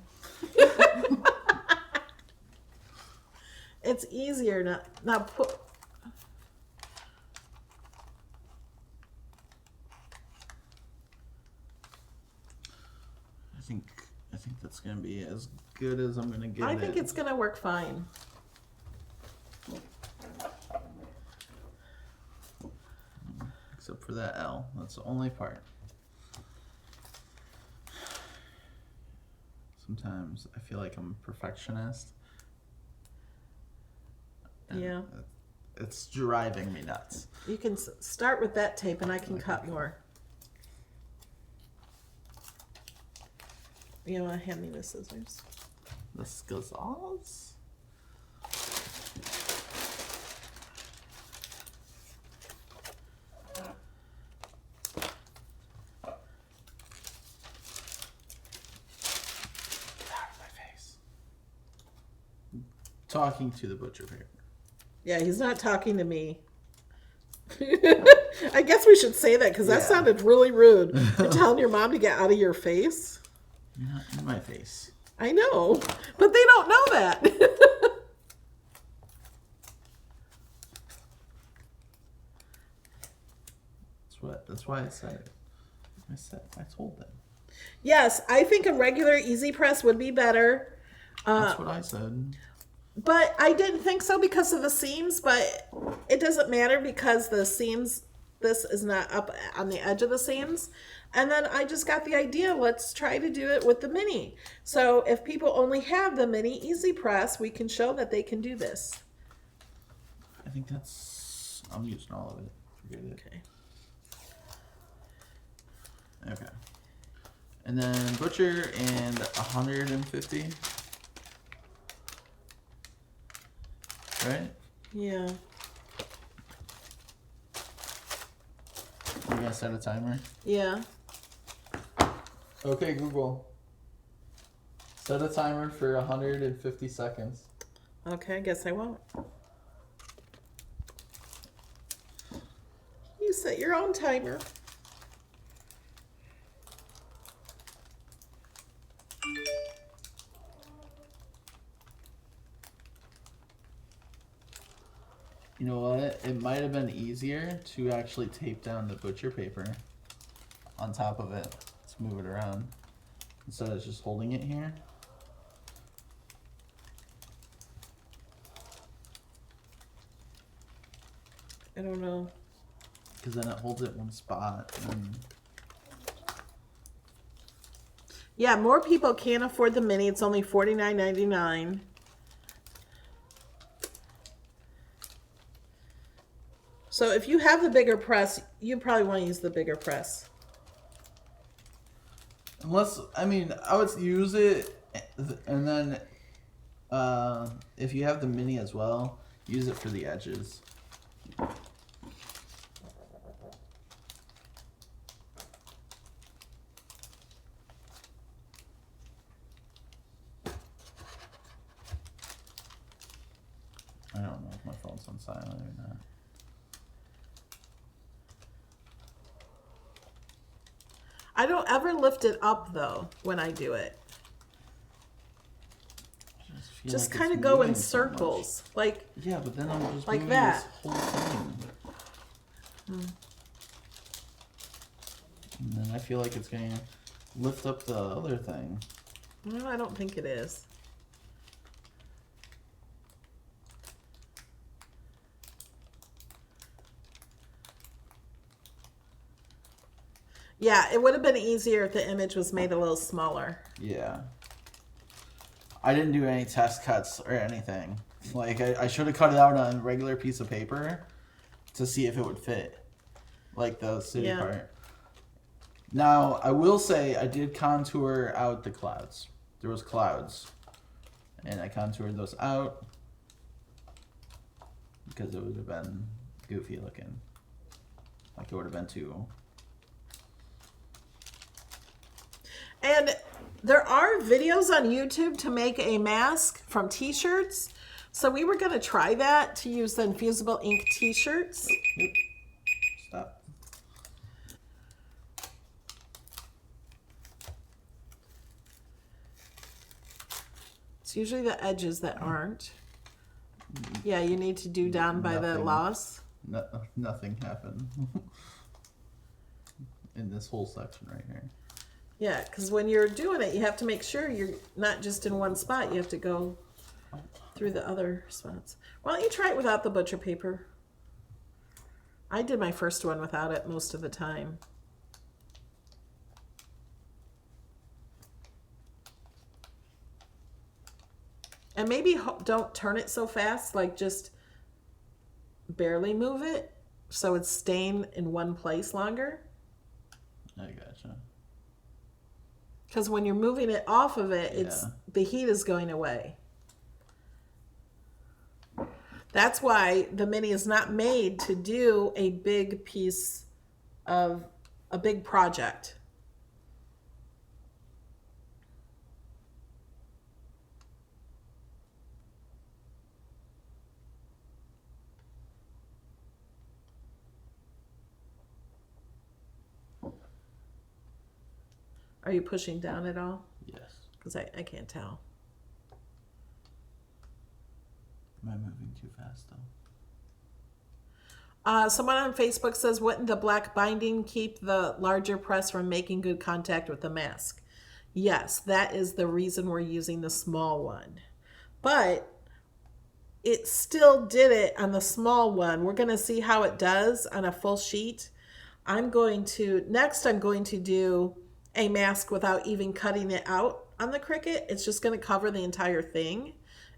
It's easier now put. I think that's gonna be as good as I'm gonna get. I think it's going to work fine. Except for that L. That's the only part. Sometimes I feel like I'm a perfectionist. And Yeah. It's driving me nuts. You can start with that tape and I can cut more. You want to hand me the scissors? The scissors? Talking to the butcher paper. Yeah, he's not talking to me. I guess we should say that because that Yeah. sounded really rude. You're telling your mom to get out of your face? You're not in my face. I know, but they don't know that. That's why I said it. I told them. Yes, I think a regular easy press would be better. That's what I said. But I didn't think so because of the seams, but it doesn't matter because the seams, this is not up on the edge of the seams. And then I just got the idea, let's try to do it with the mini. So if people only have the mini easy press, we can show that they can do this. I think that's... I'm using all of it. Forget it. Okay. Okay. And then butcher and 150. Right? Yeah. You're gonna set a timer? Yeah. Okay, Google. Set a timer for 150 seconds. Okay, I guess I won't. You set your own timer. You know what? It might have been easier to actually tape down the butcher paper on top of it to move it around instead of just holding it here. I don't know. Because then it holds it in one spot. And Yeah, more people can't afford the mini. It's only $49.99. So if you have the bigger press, you probably want to use the bigger press. Unless, I mean, I would use it, and then if you have the mini as well, use it for the edges. I don't know if my phone's on silent or not. I don't ever lift it up though when I do it. Just like kind of it's go in moving so much. circles, like Yeah, but then I'm just like moving that. this whole thing. And then I feel like it's going to lift up the other thing. No, I don't think it is. Yeah, it would have been easier if the image was made a little smaller. Yeah. I didn't do any test cuts or anything. Like, I should have cut it out on a regular piece of paper to see if it would fit. Like the city part. Now, I will say I did contour out the clouds. There was clouds. And I contoured those out because it would have been goofy looking. Like it would have been too... And there are videos on YouTube to make a mask from t-shirts. So we were going to try that, to use the Infusible ink t-shirts. Nope. Stop. It's usually the edges that aren't. Yeah, you need to do down by the loss. No, nothing happened in this whole section right here. Yeah, because when you're doing it, you have to make sure you're not just in one spot. You have to go through the other spots. Why don't you try it without the butcher paper? I did my first one without it most of the time. And maybe don't turn it so fast, like just barely move it so it's staying in one place longer. I gotcha. Because when you're moving it off of it, it's the heat is going away. That's why the mini is not made to do a big piece of a big project. Are you pushing down at all? Yes. Because I can't tell. Am I moving too fast though? Someone on Facebook says, wouldn't the black binding keep the larger press from making good contact with the mask? Yes, that is the reason we're using the small one. But it still did it on the small one. We're going to see how it does on a full sheet. Next I'm going to do a mask without even cutting it out on the Cricut. It's just going to cover the entire thing,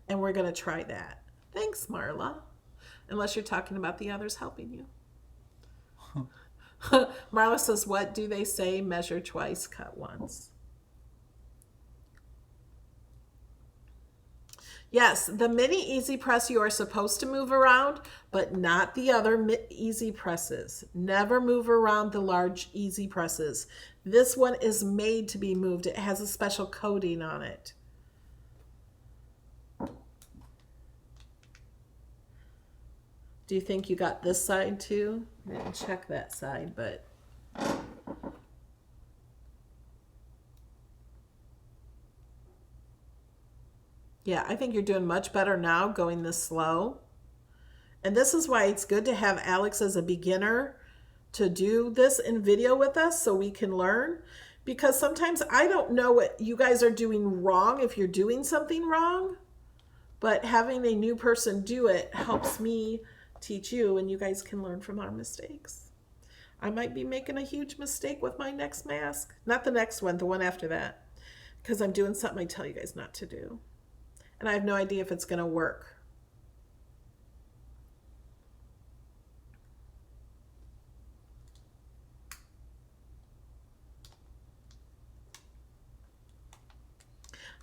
and we're going to try that. Thanks, Marla. Unless you're talking about the others helping you. Marla says, what do they say? Measure twice, cut once. Yes, the mini easy press you are supposed to move around, but not the other easy presses. Never move around the large easy presses. This one is made to be moved. It has a special coating on it. Do you think you got this side too? I didn't check that side, but... Yeah, I think you're doing much better now going this slow. And this is why it's good to have Alex as a beginner to do this in video with us so we can learn. Because sometimes I don't know what you guys are doing wrong if you're doing something wrong. But having a new person do it helps me teach you, and you guys can learn from our mistakes. I might be making a huge mistake with my next mask. Not the next one, the one after that. Because I'm doing something I tell you guys not to do. And I have no idea if it's going to work.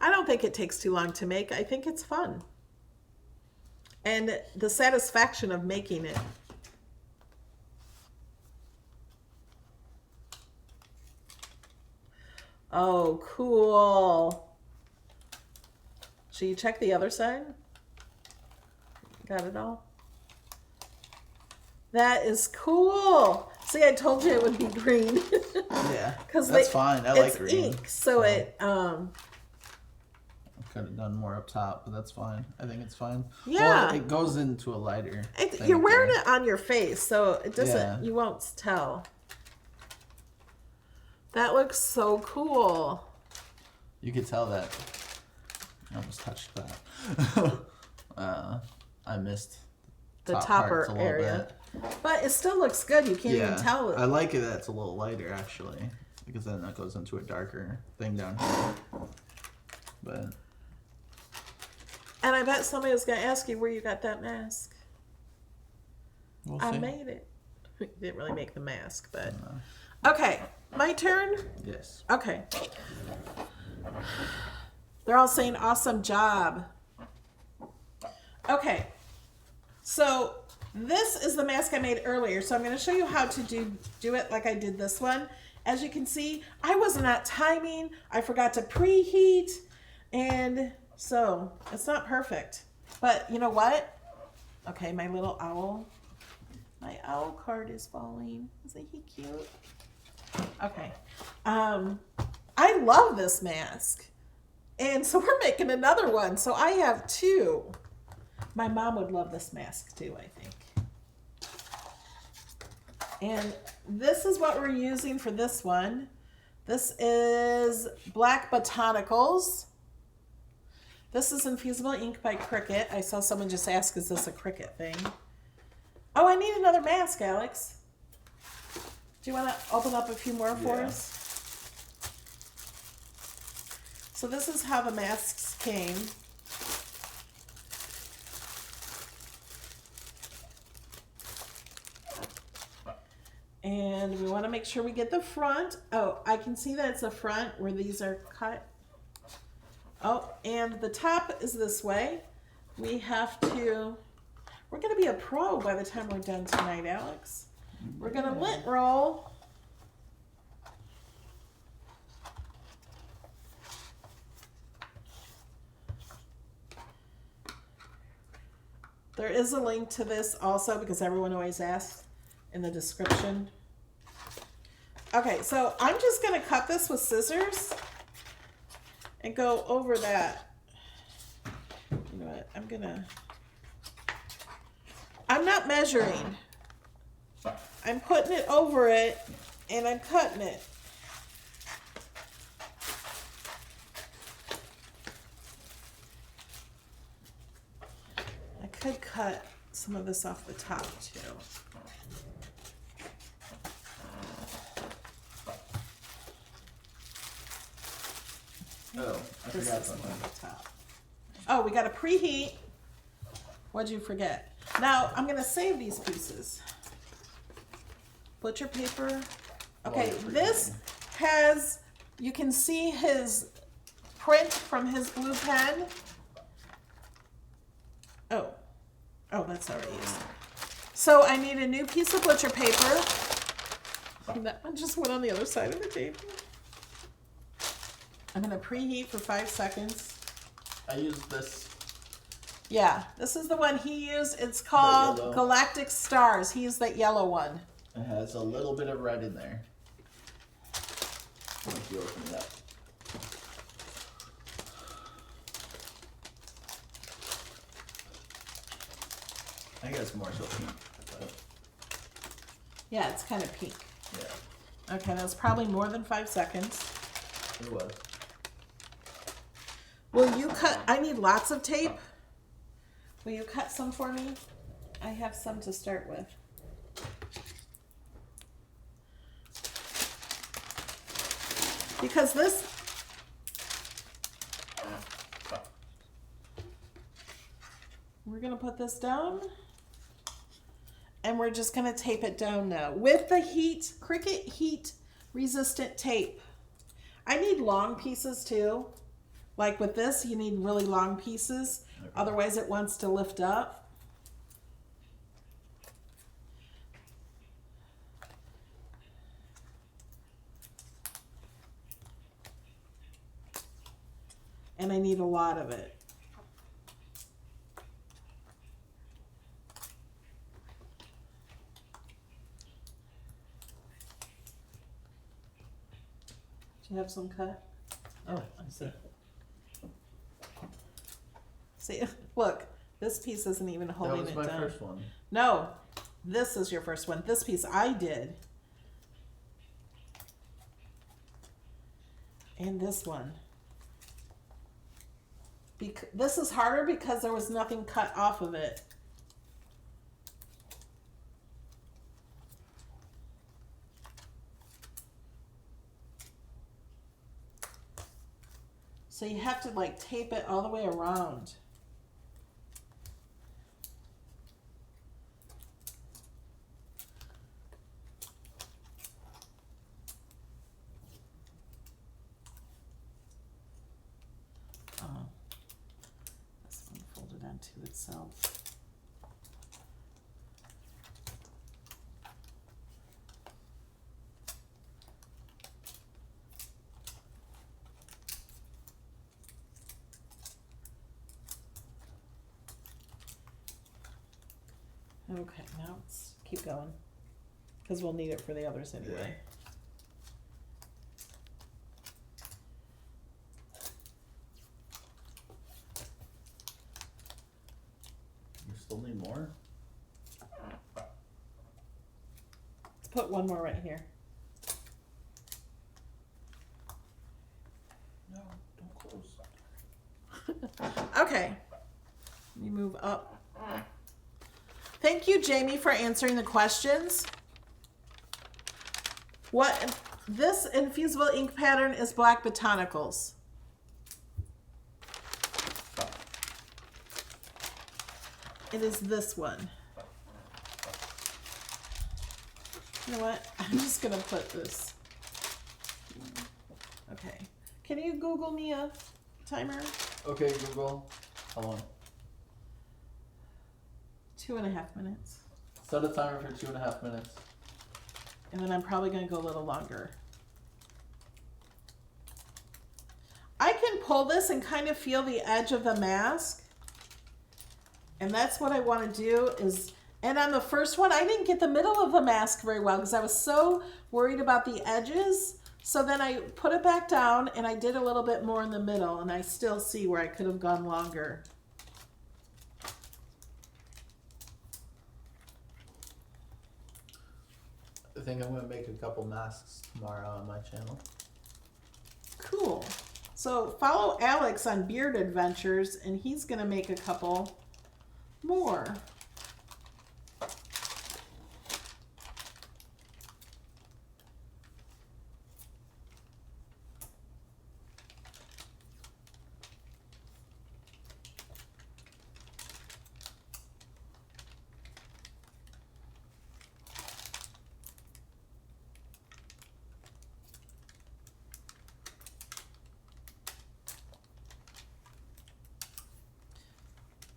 I don't think it takes too long to make. I think it's fun. And the satisfaction of making it. Oh, cool. Should you check the other side? Got it all? That is cool. See, I told you it would be green. Yeah, that's fine. I like green. Ink, so it I could have done more up top, but that's fine. I think it's fine. Yeah. Well, it goes into a lighter. You're wearing it on your face, so it doesn't. Yeah. You won't tell. That looks so cool. You could tell that. I almost touched that. I missed The parts topper a little area. bit. But it still looks good. You can't even tell. I like it that it's a little lighter, actually, because then that goes into a darker thing down here. But And I bet somebody was going to ask you where you got that mask. we'll I see. made it. You didn't really make the mask, but... Okay, my turn? Yes. Okay. They're all saying awesome job. Okay. So this is the mask I made earlier. So I'm going to show you how to do it like I did this one. As you can see, I was not timing. I forgot to preheat. And so it's not perfect. But you know what? Okay, my little owl. My owl card is falling. Isn't he cute? Okay. I love this mask. And so we're making another one. So I have two. My mom would love this mask too, I think. And this is what we're using for this one. This is Black Botanicals. This is Infusible ink by Cricut. I saw someone just ask, is this a Cricut thing? Oh, I need another mask, Alex. Do you want to open up a few more for us? So this is how the masks came. And we want to make sure we get the front. Oh, I can see that it's the front where these are cut. Oh, and the top is this way. We have to, we're going to be a pro by the time we're done tonight, Alex. We're going to lint roll. There is a link to this also because everyone always asks in the description. Okay, so I'm just going to cut this with scissors and go over that. You know what? I'm not measuring. I'm putting it over it and I'm cutting it. I could cut some of this off the top too. Oh, I This forgot is something. on the top. Oh, we got to preheat. What'd you forget? Now, I'm going to save these pieces. Butcher paper. Okay, this has, you can see his print from his blue pen. Oh, that's already used. So I need a new piece of butcher paper. And that one just went on the other side of the table. I'm going to preheat for 5 seconds. I used this. Yeah, this is the one he used. It's called Galactic Stars. He used that yellow one. It has a little bit of red in there. If you open it up. I think it's more so pink. But Yeah, it's kind of pink. yeah, Okay, that's probably more than 5 seconds. it was. Will you cut? I need lots of tape. Will you cut some for me? I have some to start with. Because this, we're going to put this down. And we're just going to tape it down now with the Cricut heat resistant tape. I need long pieces too. Like with this, you need really long pieces. Okay. Otherwise, it wants to lift up. And I need a lot of it. Do you have some cut? Oh, I see. See, look, this piece isn't even That holding was it my down. first one. No, this is your first one. This piece I did. And this one. This is harder because there was nothing cut off of it. So you have to like tape it all the way around. Oh, this one folded onto itself. Okay, now let's keep going because we'll need it for the others anyway. You still need more? Put one more right here. No, don't close. Okay. Let me move up. Thank you, Jamie, for answering the questions. This Infusible ink pattern is Black Botanicals. It is this one. You know what? I'm just gonna put this. Okay. Can you Google me a timer? Okay, Google. How long? 2.5 minutes. Set a timer for 2.5 minutes. And then I'm probably going to go a little longer. I can pull this and kind of feel the edge of the mask. And that's what I want to do is, and on the first one, I didn't get the middle of the mask very well because I was so worried about the edges. So then I put it back down and I did a little bit more in the middle, and I still see where I could have gone longer. I think I'm going to make a couple masks tomorrow on my channel. Cool. So follow Alex on Beard Adventures, and he's going to make a couple more.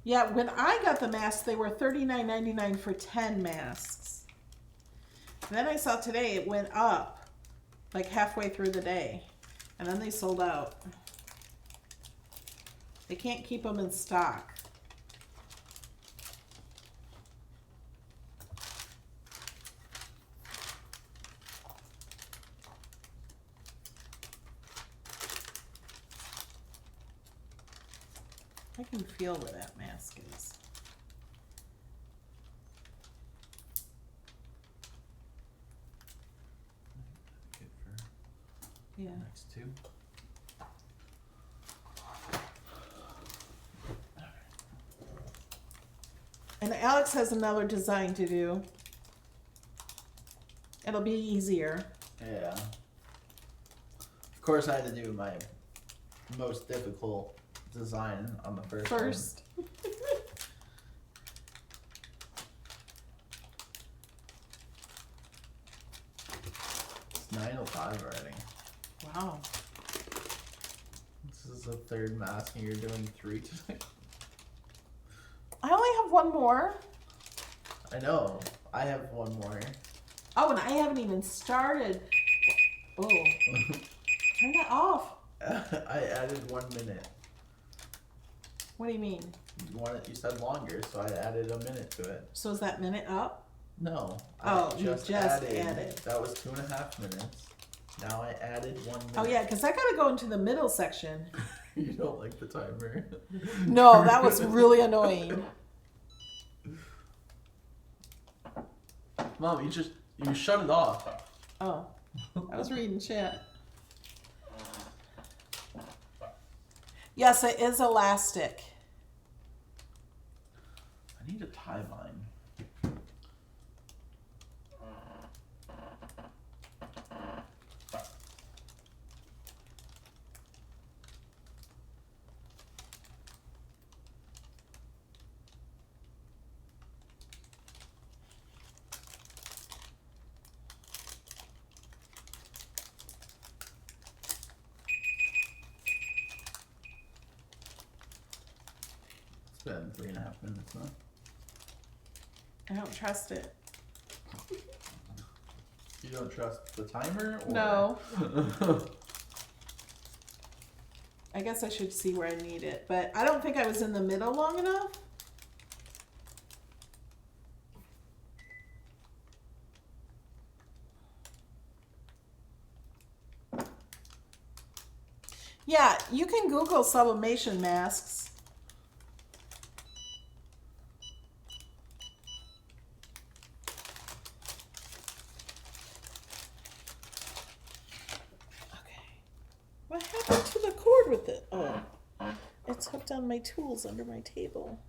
Yeah, when I got the masks, they were $39.99 for 10 masks. And then I saw today it went up like halfway through the day. And then they sold out. They can't keep them in stock. I can feel where that mask is. Good for Yeah. next two. And Alex has another design to do. It'll be easier. Yeah. Of course, I had to do my most difficult design on the first one. First. It's 9:05 already. Wow. This is is the third mask and you're doing 3 today. I only have one more. I know. I have one more. Oh, and I haven't even started. Oh. Turn that off. I added 1 minute. What do you mean? You said longer, so I added a minute to it. So is that minute up? No. You just added. That was 2.5 minutes. Now I added 1 minute. Oh yeah, because I gotta go into the middle section. You don't like the timer. No, that was really annoying. Mom, you shut it off. Oh, I was reading chat. Yes, it is elastic. I need to tie mine. It's been 3.5 minutes now. I don't trust it. You don't trust the timer? Or? No. I guess I should see where I need it, but I don't think I was in the middle long enough. Yeah, you can Google sublimation masks. What happened to the cord with it? Oh, it's hooked on my tools under my table.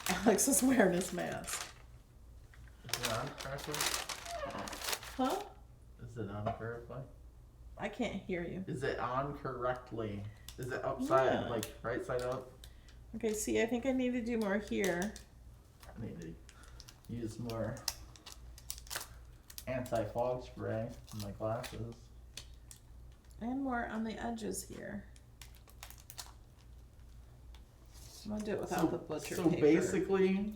Alex is wearing his mask. Is it on correctly? Huh? Is it on correctly? I can't hear you. Is it on correctly? Is it upside, Yeah. like right side up? Okay, see, I think I need to do more here. I need to use more anti-fog spray in my glasses. And more on the edges here. I'm gonna do it without the butcher So paper. basically,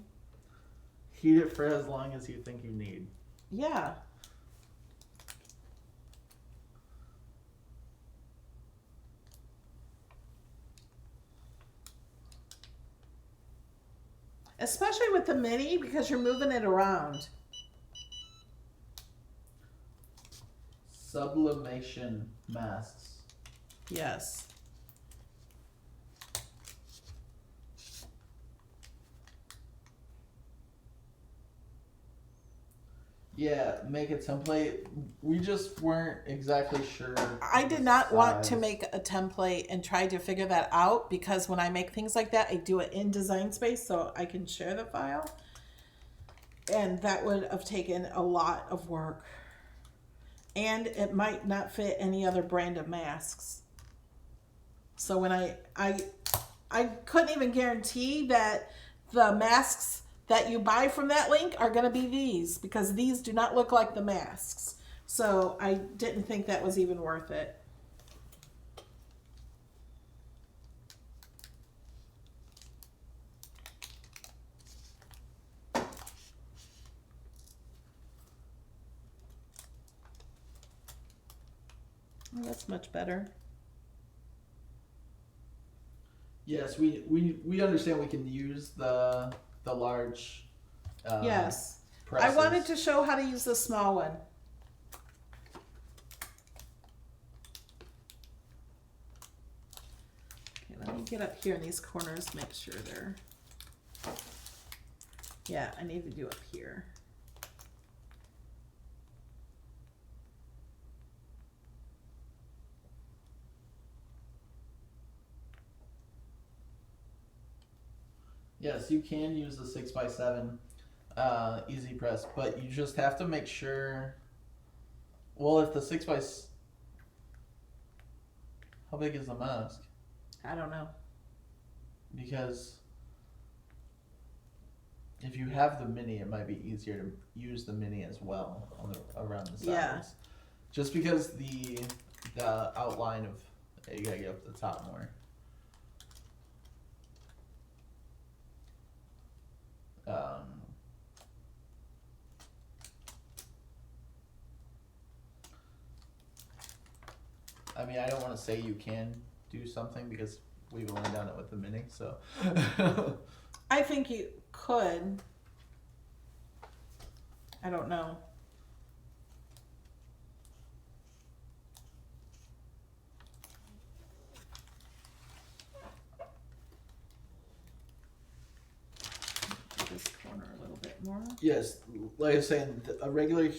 heat it for as long as you think you need. Yeah. Especially with the mini because you're moving it around. Sublimation masks. Yes. Yeah, make a template. We just weren't exactly sure. I did not want to size. make a template and try to figure that out because when I make things like that, I do it in Design Space so I can share the file. And that would have taken a lot of work. And it might not fit any other brand of masks. So when I couldn't even guarantee that the masks that you buy from that link are going to be these because these do not look like the masks. So I didn't think that was even worth it. Oh, that's much better. Yes, we understand we can use the large. Yes. Presses. I wanted to show how to use the small one. Okay, let me get up here in these corners, make sure they're... Yeah, I need to do up here. Yes, you can use the 6x7 easy press, but you just have to make sure. Well, if the 6x, how big is the mask? I don't know. Because if you have the mini, it might be easier to use the mini as well on the around the sides. Yeah. Just because the outline of you gotta get up to the top more. I mean, I don't want to say you can do something because we've only done it with the mini, so. I think you could. I don't know. This corner a little bit more. Yes, like I was saying, a regular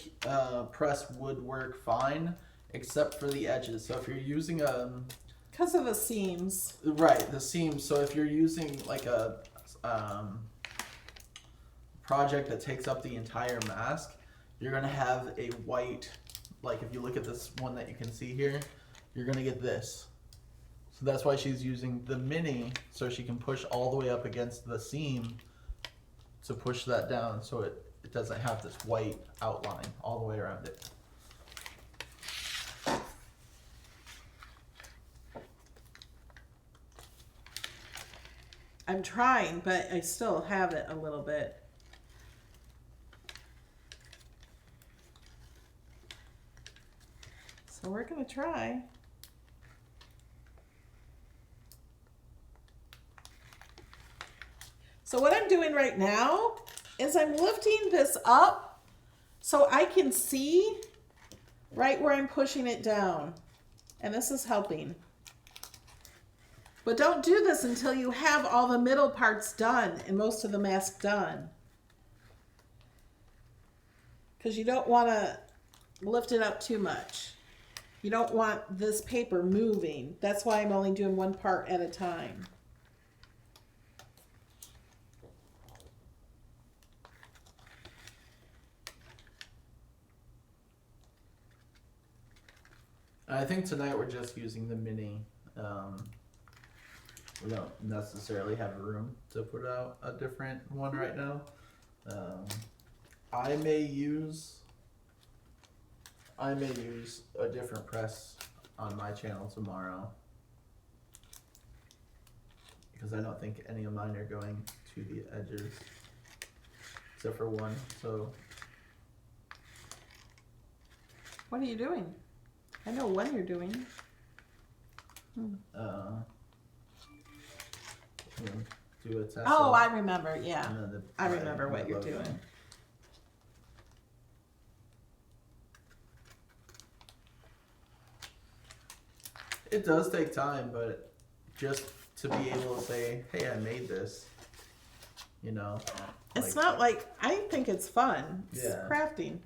press would work fine, except for the edges. So if you're using Because of the seams. right, the seams. So if you're using like a project that takes up the entire mask, you're gonna have a white. Like if you look at this one that you can see here, you're gonna get this. So that's why she's using the mini, so she can push all the way up against the seam to push that down, so it doesn't have this white outline all the way around it. I'm trying, but I still have it a little bit. So we're gonna try. So what I'm doing right now is I'm lifting this up so I can see right where I'm pushing it down. And this is helping. But don't do this until you have all the middle parts done and most of the mask done. Because you don't want to lift it up too much. You don't want this paper moving. That's why I'm only doing one part at a time. I think tonight we're just using the mini. We don't necessarily have room to put out a different one right now. I may use a different press on my channel tomorrow, because I don't think any of mine are going to the edges except for one. So What are you doing? I know what you're doing. do a test. Oh, I remember. Yeah. and then I remember what you're logo. doing. It does take time, but just to be able to say, hey, I made this, you know. It's not like, I think it's fun. It's Yeah. crafting.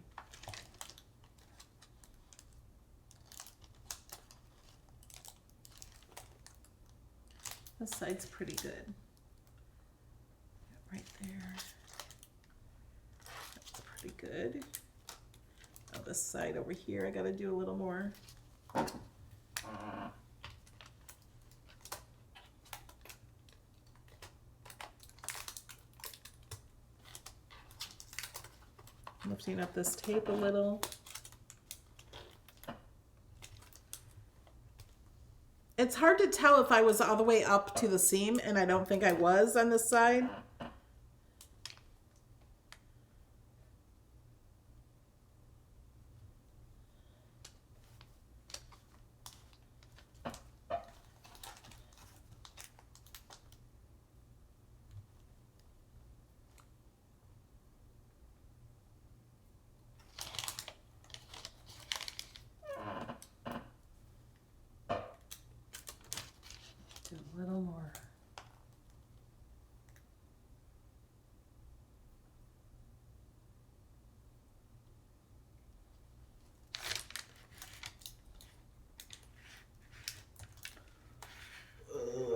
This side's pretty good. Right there. That's pretty good. Now this side over here, I gotta do a little more. Lifting up this tape a little. It's hard to tell if I was all the way up to the seam, and I don't think I was on this side. Do a little more.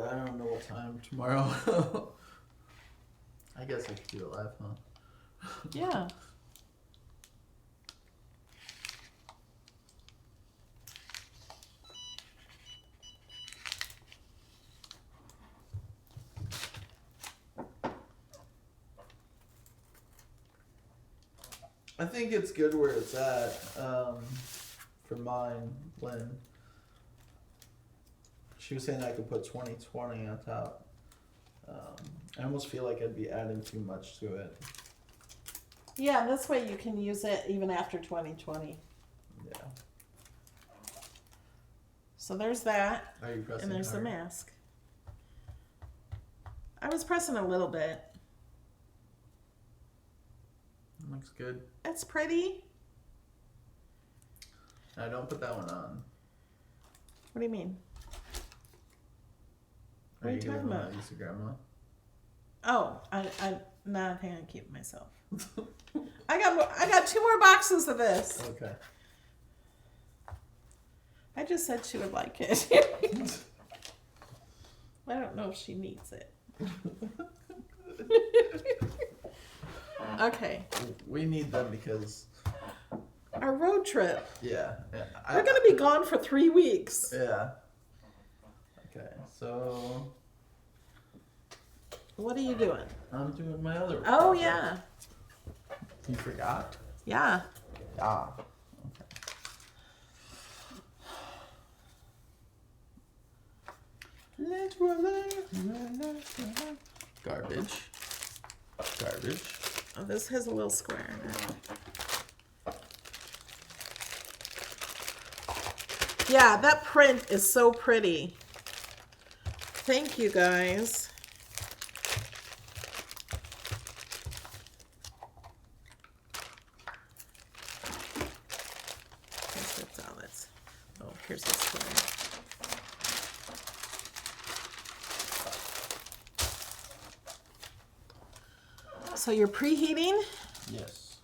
I don't know what time tomorrow. I guess I could do it live, huh? Yeah. I think it's good where it's at. For mine, Lynn. She was saying I could put 2020 on top. I almost feel like I'd be adding too much to it. Yeah, this way you can use it even after 2020. Yeah. So there's that. Are you pressing And there's hard? the mask. I was pressing a little bit. Looks good. It's pretty. Now don't put that one on. What do you mean? Are What are you you giving talking one about? of these to Grandma? Oh, I'm not hang on, keep myself. I got 2 more boxes of this. Okay. I just said she would like it. I don't know if she needs it. Okay. We need them because, Our road trip. yeah. We're gonna be gone for 3 weeks. Yeah. Okay, so What are you doing? I'm doing my other. Oh project. yeah. You forgot? Yeah. Ah. Okay. Let's roll. Garbage. Garbage. Oh, this has a little square in it. Yeah, that print is so pretty. Thank you guys. That's all that's. Oh, here's the square. So you're preheating? Yes.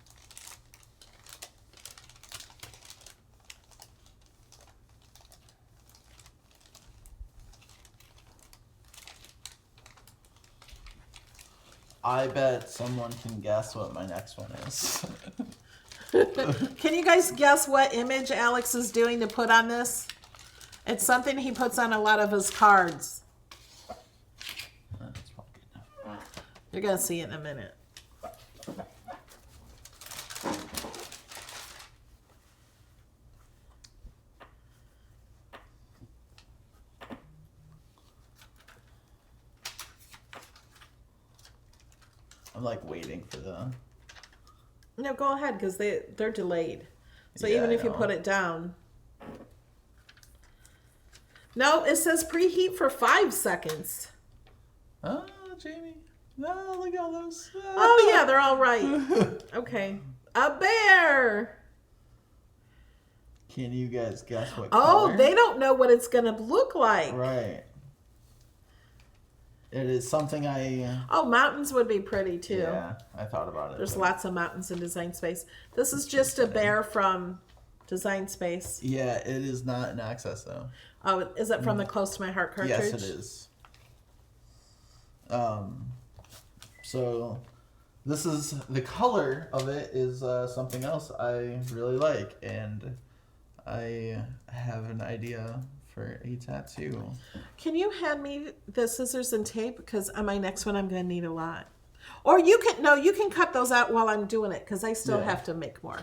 I bet someone can guess what my next one is. Can you guys guess what image Alex is doing to put on this? It's something he puts on a lot of his cards. That's probably good enough. You're gonna see it in a minute. I'm like waiting for the. No, go ahead, because they're delayed. So Yeah, even I if you know. put it down. No, it says preheat for 5 seconds. Oh, Jamie. No, look at all those. Oh yeah, they're all right. Okay. A bear. Can you guys guess what Oh, color? they don't know what it's gonna look like. Right. It is something I. Oh, mountains would be pretty too. Yeah, I thought about it. There's but- lots of mountains in Design Space. This is just a bear from Design Space. Yeah, it is not in Access though. Oh, is it from the Close to My Heart cartridge? Yes, it is. So this is the color of it is something else I really like, and I have an idea for a tattoo. Can you hand me the scissors and tape? Because on my next one, I'm going to need a lot. Or you can cut those out while I'm doing it, because I still Yeah. have to make more.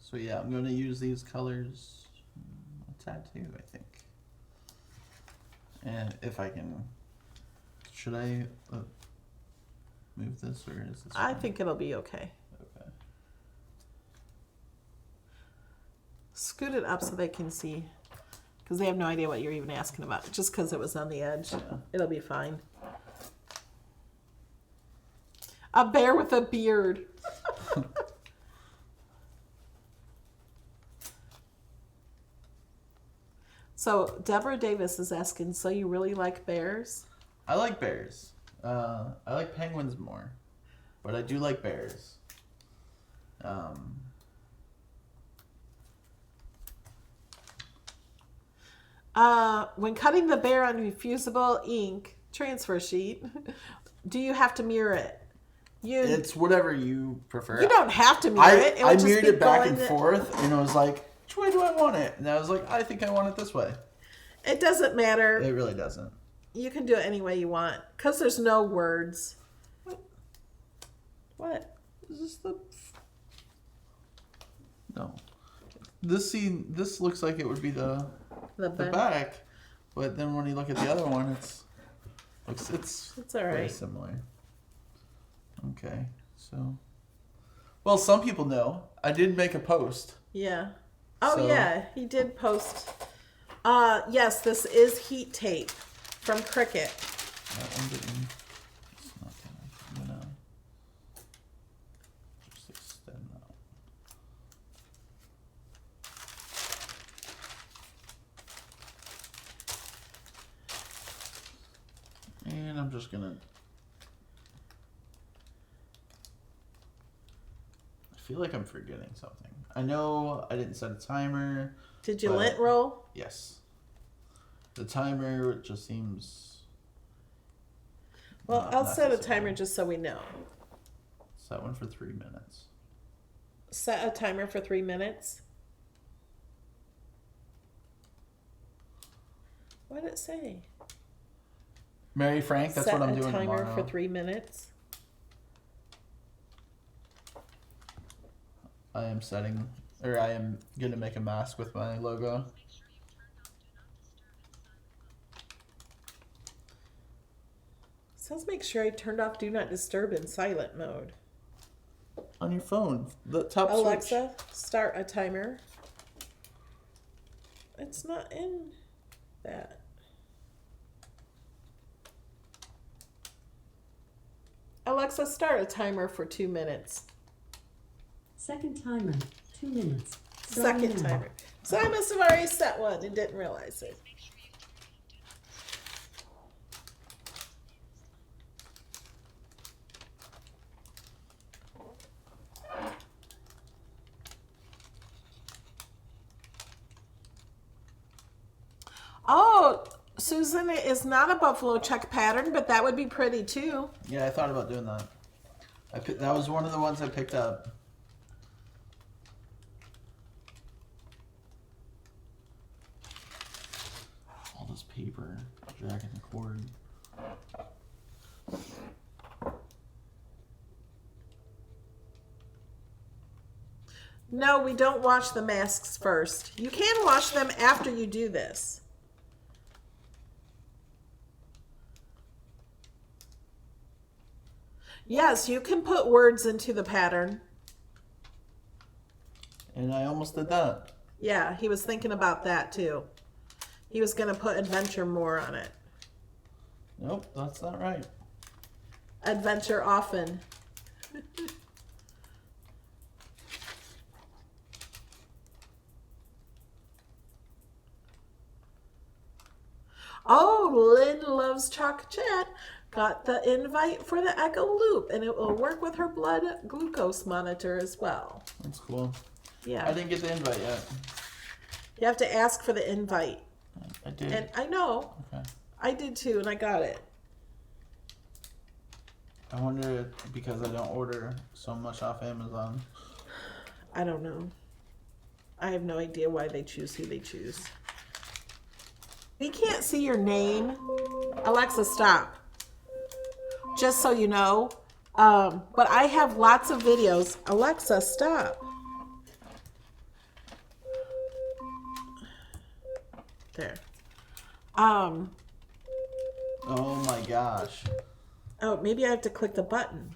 So yeah, I'm going to use these colors. A tattoo, I think. And if I can, should I move this or is this? I fine? think it'll be okay. Okay. Scoot it up so they can see, because they have no idea what you're even asking about. Just because it was on the edge, it'll be fine. A bear with a beard. So Deborah Davis is asking, so you really like bears? I like bears. I like penguins more, but I do like bears. When cutting the bear on Infusible ink transfer sheet, do you have to mirror it? It's whatever you prefer. You don't have to mirror it. I would just mirrored be it back going and forth, and I was like, which way do I want it? And I was like, I think I want it this way. It doesn't matter. It really doesn't. You can do it any way you want because there's no words. What? Is this the? No. This looks like it would be the back, but then when you look at the other one, it's all right. very similar. Okay, so. Well, some people know. I did make a post. Yeah. Oh, So- yeah. He did post. Yes, this is heat tape from Cricut. That one didn't. It's not gonna. I'm gonna just extend that. And I'm just gonna. I feel like I'm forgetting something. I know I didn't set a timer. Did you But- lint roll? Yes. The timer just seems. Well, not I'll set a necessary. timer just so we know. Set one for 3 minutes. Set a timer for 3 minutes. What did it say? Mary Frank, that's set what I'm a doing timer tomorrow. for 3 minutes. I am setting, or I am gonna make a mask with my logo. Says make sure I turned off Do Not Disturb in silent mode. On your phone, the top switch. Alexa, start a timer. It's not in that. Alexa, start a timer for 2 minutes. Second timer, 2 minutes. Second Starting now. timer. So I must have already set one and didn't realize it. Oh, Susan, it is not a buffalo check pattern, but that would be pretty too. Yeah, I thought about doing that. That was one of the ones I picked up. All this paper, dragging the cord. No, we don't wash the masks first. You can wash them after you do this. Yes, you can put words into the pattern. And I almost did that. Yeah, he was thinking about that too. He was going to put adventure more on it. Nope, that's not right. Adventure often. Oh, Lynn loves Chalk Chat. Got the invite for the Echo Loop, and it will work with her blood glucose monitor as well. That's cool. Yeah. I didn't get the invite yet. You have to ask for the invite. I did. And I know. Okay. I did too, and I got it. I wonder if because I don't order so much off Amazon. I don't know. I have no idea why they choose who they choose. We can't see your name. Alexa, stop. Just so you know. But I have lots of videos. Alexa, stop. There. Oh my gosh. Oh, maybe I have to click the button.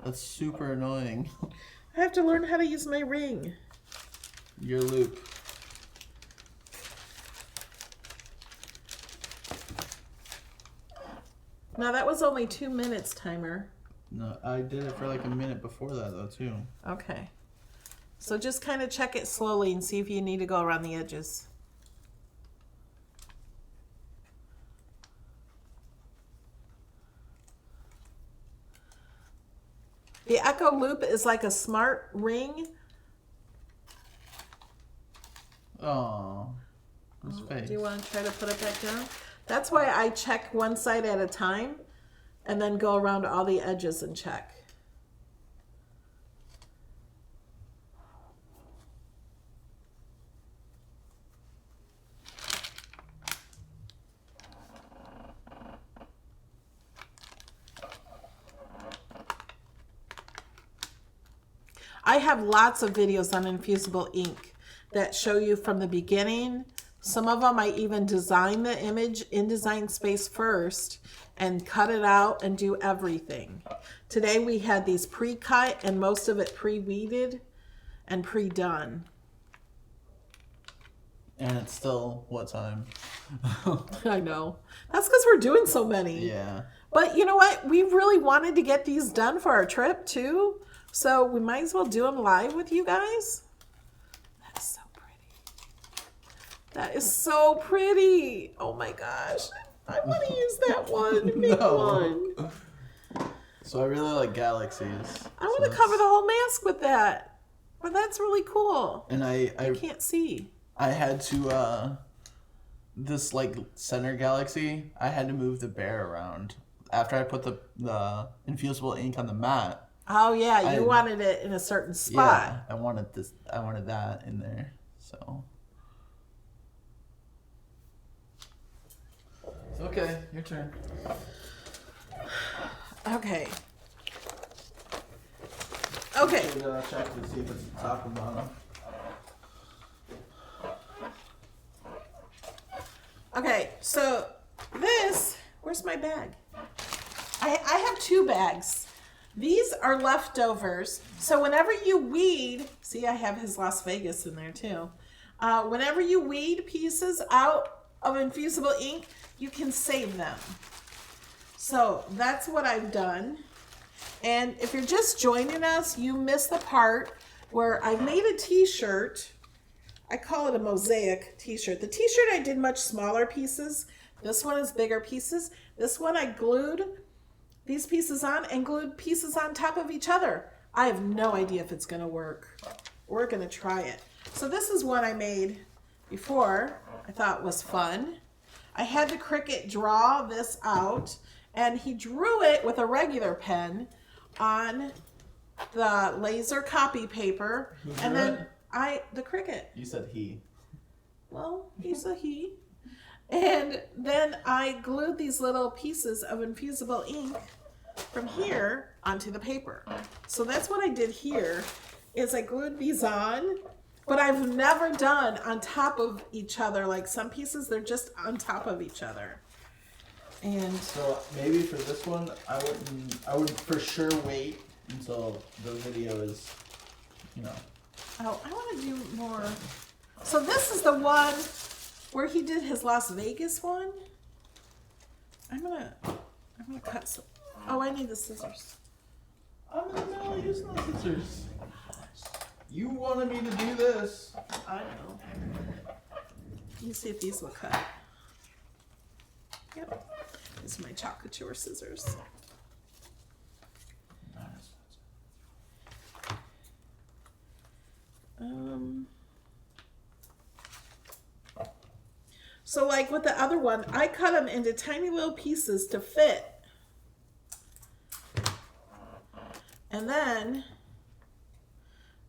That's super annoying. I have to learn how to use my ring. Your loop. Now that was only 2 minutes timer. No, I did it for like a minute before that though too. Okay. So just kind of check it slowly and see if you need to go around the edges. The Echo Loop is like a smart ring. Oh, his face. Do you want to try to put it back down? That's why I check one side at a time and then go around all the edges and check. I have lots of videos on Infusible ink that show you from the beginning. Some of them I even design the image in Design Space first and cut it out and do everything. Today we had these pre-cut and most of it pre-weeded and pre-done. And it's still what time? I know. That's because we're doing so many. Yeah. But you know what? We really wanted to get these done for our trip too. So we might as well do them live with you guys. That is so pretty. That is so pretty. Oh my gosh. I want to use that one. Big one. So I really like galaxies. I want to cover the whole mask with that. But that's really cool. And I Can't see. I had to this like center galaxy, I had to move the bear around. After I put the infusible ink on the mat. Oh yeah, you wanted it in a certain spot. Yeah, I wanted that in there. So okay, your turn. Okay. Okay. I'm gonna check to see if it's top or bottom. Okay, so this, where's my bag? I have 2 bags. These are leftovers. So whenever you weed, see I have his Las Vegas in there too. Whenever you weed pieces out of Infusible ink, you can save them. So that's what I've done. And if you're just joining us, you missed the part where I made a t-shirt. I call it a mosaic t-shirt. The t-shirt I did much smaller pieces. This one is bigger pieces. This one I glued these pieces on and glued pieces on top of each other. I have no idea if it's gonna work. We're gonna try it. So this is one I made before. I thought was fun. I had the Cricut draw this out and he drew it with a regular pen on the laser copy paper. And then the Cricut. You said he. Well, he's a he. And then I glued these little pieces of Infusible ink from here onto the paper. So that's what I did here, is I glued these on, but I've never done on top of each other. Like some pieces, they're just on top of each other. And So maybe for this one, I would for sure wait until the video is, oh, I want to do more. So this is the one where he did his Las Vegas one. I'm gonna cut some. Oh, I need the scissors. I'm in the middle of using the scissors. You wanted me to do this. I know. Let me see if these will cut. Yep. These are my chocolate scissors. So like with the other one, I cut them into tiny little pieces to fit. And then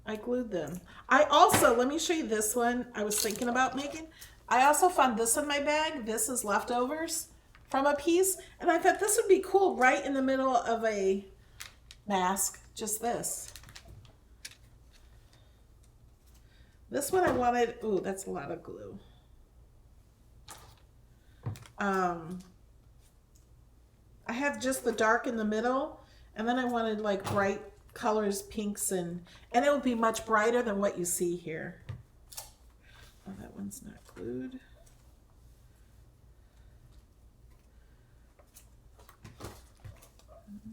I glued them. I also, let me show you this one I was thinking about making. I also found this in my bag. This is leftovers from a piece. And I thought this would be cool right in the middle of a mask, just this. This one I wanted, ooh, that's a lot of glue. I have just the dark in the middle, and then I wanted like bright colors, pinks, and it would be much brighter than what you see here. Oh, that one's not glued.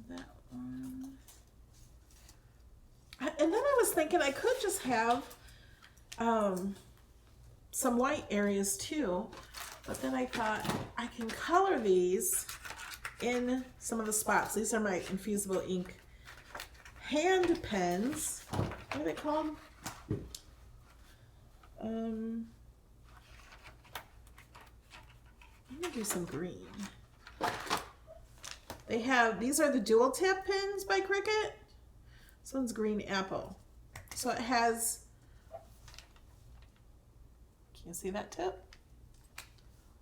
That one. And then I was thinking I could just have some white areas too, but then I thought I can color these in some of the spots. These are my Infusible ink hand pens. What are they called? I'm gonna do some green. They have, these are the dual tip pens by Cricut. This one's green apple. So it has, can you see that tip?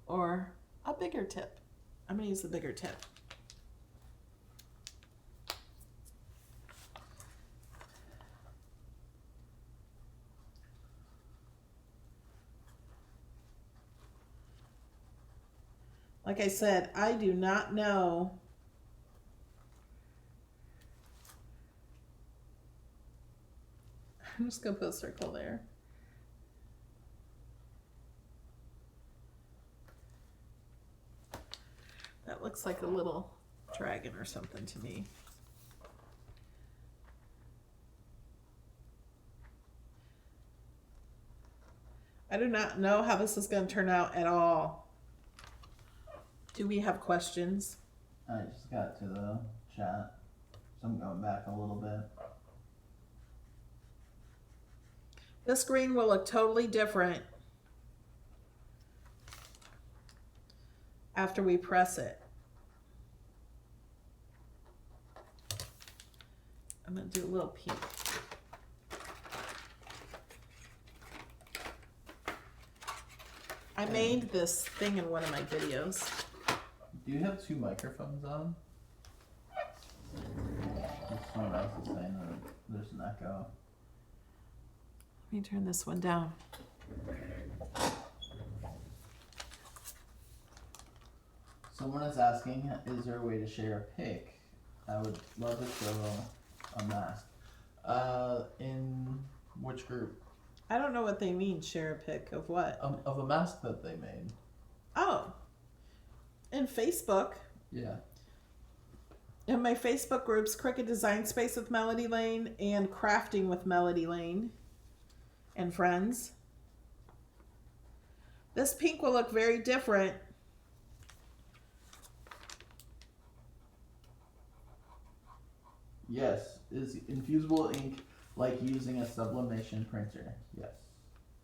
Or a bigger tip. I'm gonna use the bigger tip. Like I said, I do not know. I'm just going to put a circle there. That looks like a little dragon or something to me. I do not know how this is going to turn out at all. Do we have questions? I just got to the chat, so I'm going back a little bit. This green will look totally different after we press it. I'm going to do a little pink. I made this thing in one of my videos. Do you have two microphones on? Someone else is saying that there's an echo. Let me turn this one down. Someone is asking, is there a way to share a pic? I would love to show a mask. In which group? I don't know what they mean, share a pic of what? Of a mask that they made. Oh, in Facebook. Yeah. In my Facebook groups, Cricut Design Space with Melody Lane and Crafting with Melody Lane and friends. This pink will look very different. Yes. Is Infusible ink like using a sublimation printer? Yes.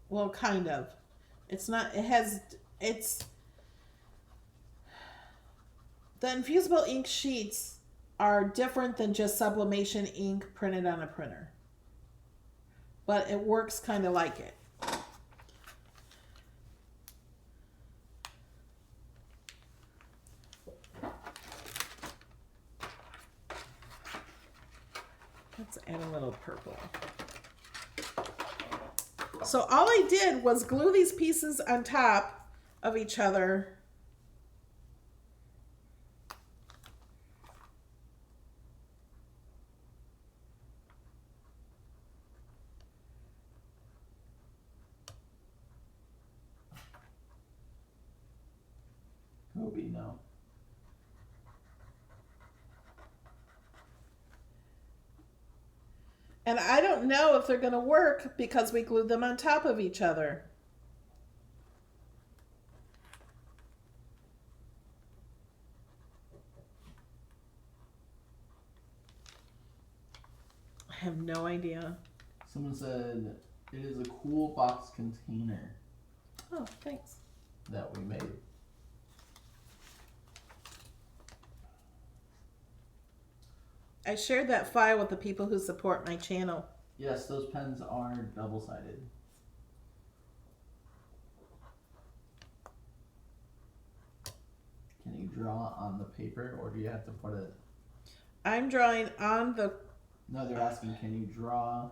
Well, kind of. It's not, it's, the Infusible ink sheets are different than just sublimation ink printed on a printer. But it works kind of like it. Let's add a little purple. So all I did was glue these pieces on top of each other. Kobe, no. And I don't know if they're going to work because we glued them on top of each other. I have no idea. Someone said it is a cool box container Oh, thanks. that we made. I shared that file with the people who support my channel. Yes, those pens are double-sided. Can you draw on the paper, or do you have to put it? I'm drawing on the No, they're asking, can you draw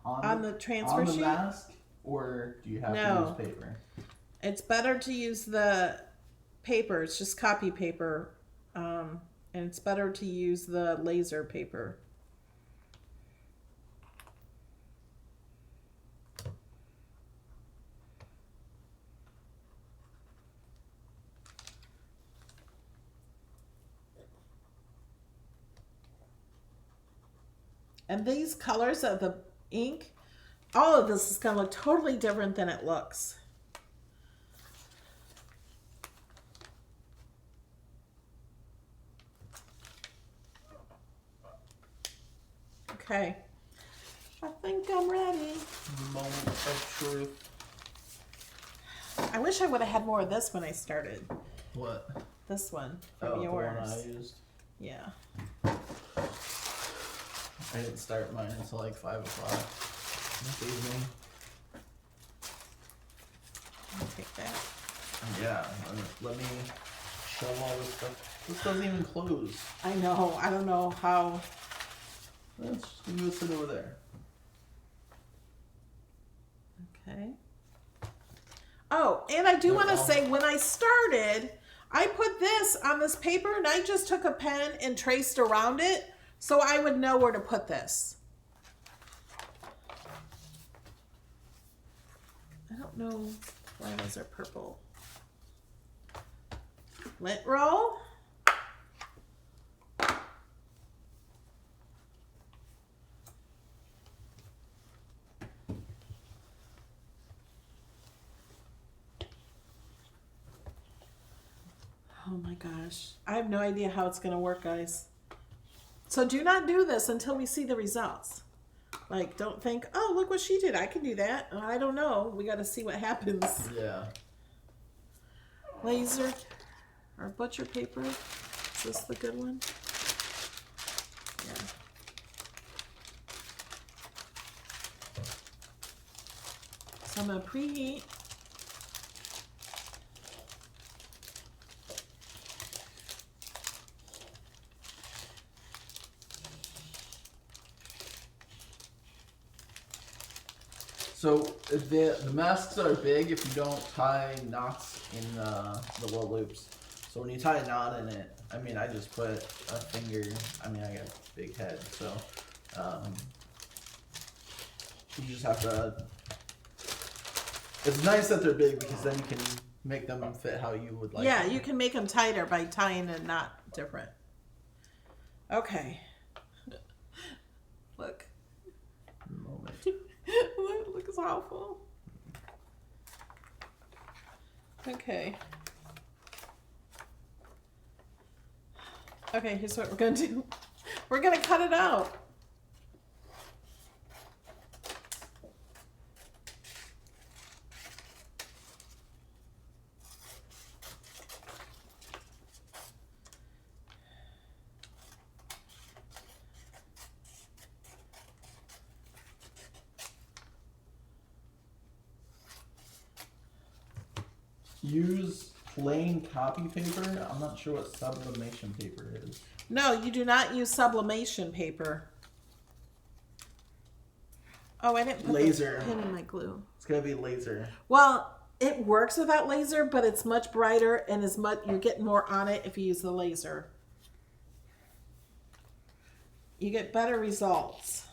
on the transfer on the sheet. mask, or do you have No. to use paper? It's better to use the paper. It's just copy paper. And it's better to use the laser paper. And these colors of the ink, all of this is going to look totally different than it looks. Okay. I think I'm ready. Moment of truth. I wish I would have had more of this when I started. What? This one from The yours. one I used. Yeah. I didn't start mine until like 5 o'clock this evening. I'll take that. Yeah, let me show all this stuff. This doesn't even close. I know. I don't know how. Let's just gonna sit over there. Okay. Oh, and I do want to say when I started, I put this on this paper and I just took a pen and traced around it so I would know where to put this. I don't know why those are purple. Lint roll. Oh my gosh. I have no idea how it's going to work, guys. So do not do this until we see the results. Like, don't think, oh, look what she did. I can do that. I don't know. We got to see what happens. Yeah. Laser or butcher paper. Is this the good one? Yeah. So I'm going to preheat. So the masks are big if you don't tie knots in the little loops. So when you tie a knot in it, I mean, I just put a finger. I mean, I got a big head, so you just have to. It's nice that they're big because then you can make them fit how you would like. Yeah, them. you can make them tighter by tying a knot different. Okay. Look. Moment. That looks awful. Okay. Okay, here's what we're gonna do. We're gonna cut it out. Use plain copy paper. I'm not sure what sublimation paper is. No, you do not use sublimation paper. Oh, I didn't put Laser. the pin in my glue. It's gonna be laser. Well, it works without laser, but it's much brighter and you're getting more on it if you use the laser. You get better results.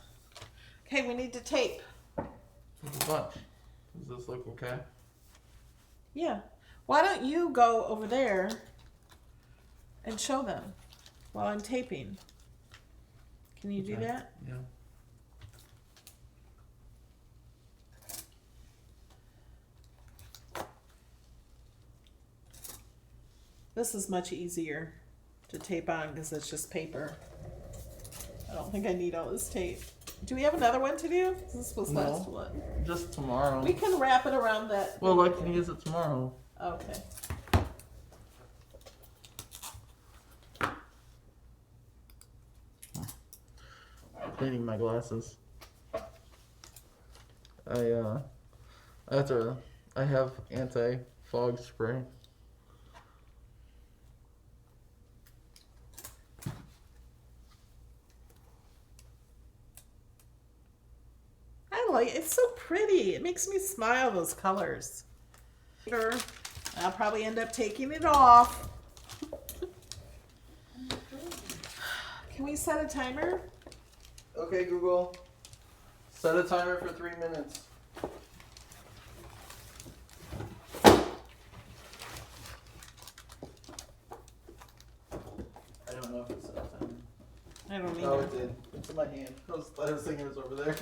Okay, we need to tape. There's a bunch. Does this look okay? Yeah. Why don't you go over there and show them while I'm taping? Can you do that? Yeah. This is much easier to tape on because it's just paper. I don't think I need all this tape. Do we have another one to do? This was last one. Just tomorrow. We can wrap it around that. Well, I can use it tomorrow. Okay. Cleaning my glasses. I have anti-fog spray. I like it. It's so pretty. It makes me smile, those colors. I'll probably end up taking it off. Can we set a timer? Okay, Google. Set a timer for 3 minutes. I don't know if it set a timer. I don't Oh, either. it did. It's in my hand. I was thinking it was over there.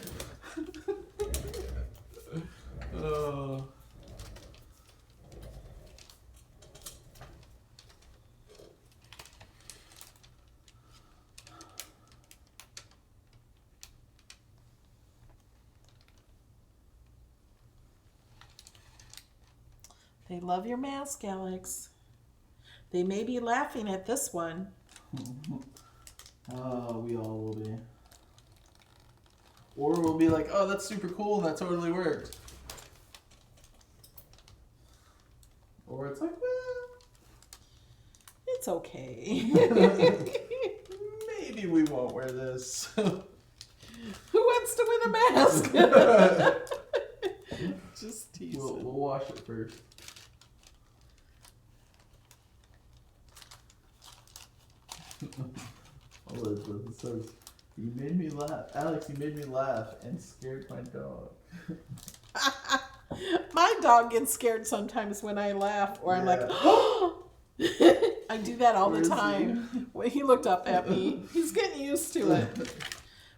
Oh. They love your mask, Alex. They may be laughing at this one. Oh, we all will be. Or we'll be like, oh, that's super cool, that totally worked. Or it's like, well, It's okay. maybe we won't wear this. Who wants to win a mask? Just tease We'll wash it first. privilege with it says, "You made me laugh, Alex. You made me laugh and scared my dog." My dog gets scared sometimes when I laugh, or I'm like, Yeah. oh! I do that all Where the is he? time. Well, he looked up at me. He's getting used to it.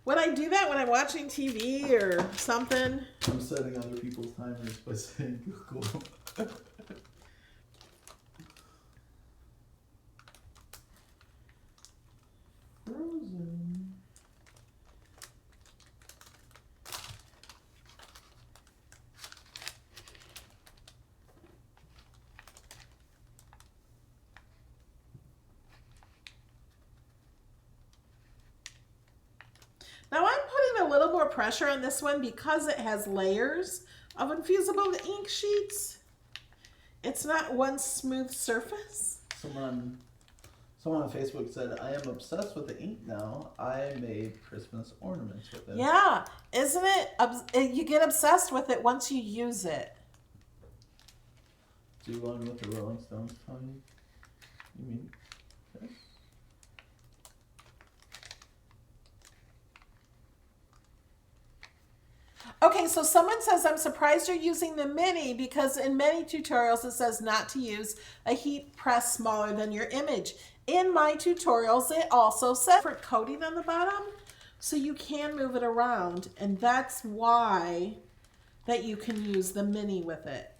When I do that when I'm watching TV or something. I'm setting other people's timers by saying Google. Frozen. Now I'm putting a little more pressure on this one because it has layers of Infusible ink sheets. It's not one smooth surface. Someone on Facebook said, "I am obsessed with the ink now. I made Christmas ornaments with it." Yeah, isn't it? You get obsessed with it once you use it. Do one with the Rolling Stones, Tony? You mean this? Okay, so someone says, I'm surprised you're using the mini because in many tutorials it says not to use a heat press smaller than your image. In my tutorials, it also says for coating on the bottom, so you can move it around, and that's why that you can use the mini with it.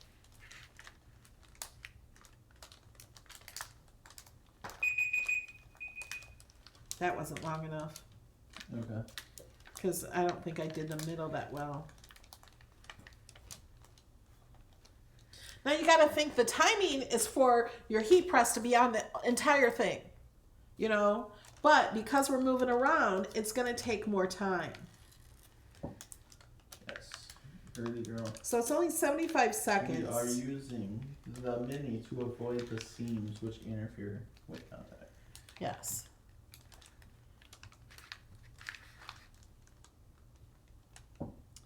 That wasn't long enough Okay. because I don't think I did the middle that well. Now you got to think the timing is for your heat press to be on the entire thing, you know, but because we're moving around, it's going to take more time. Yes. Dirty girl. So it's only 75 seconds. We are using the mini to avoid the seams which interfere with contact. Yes.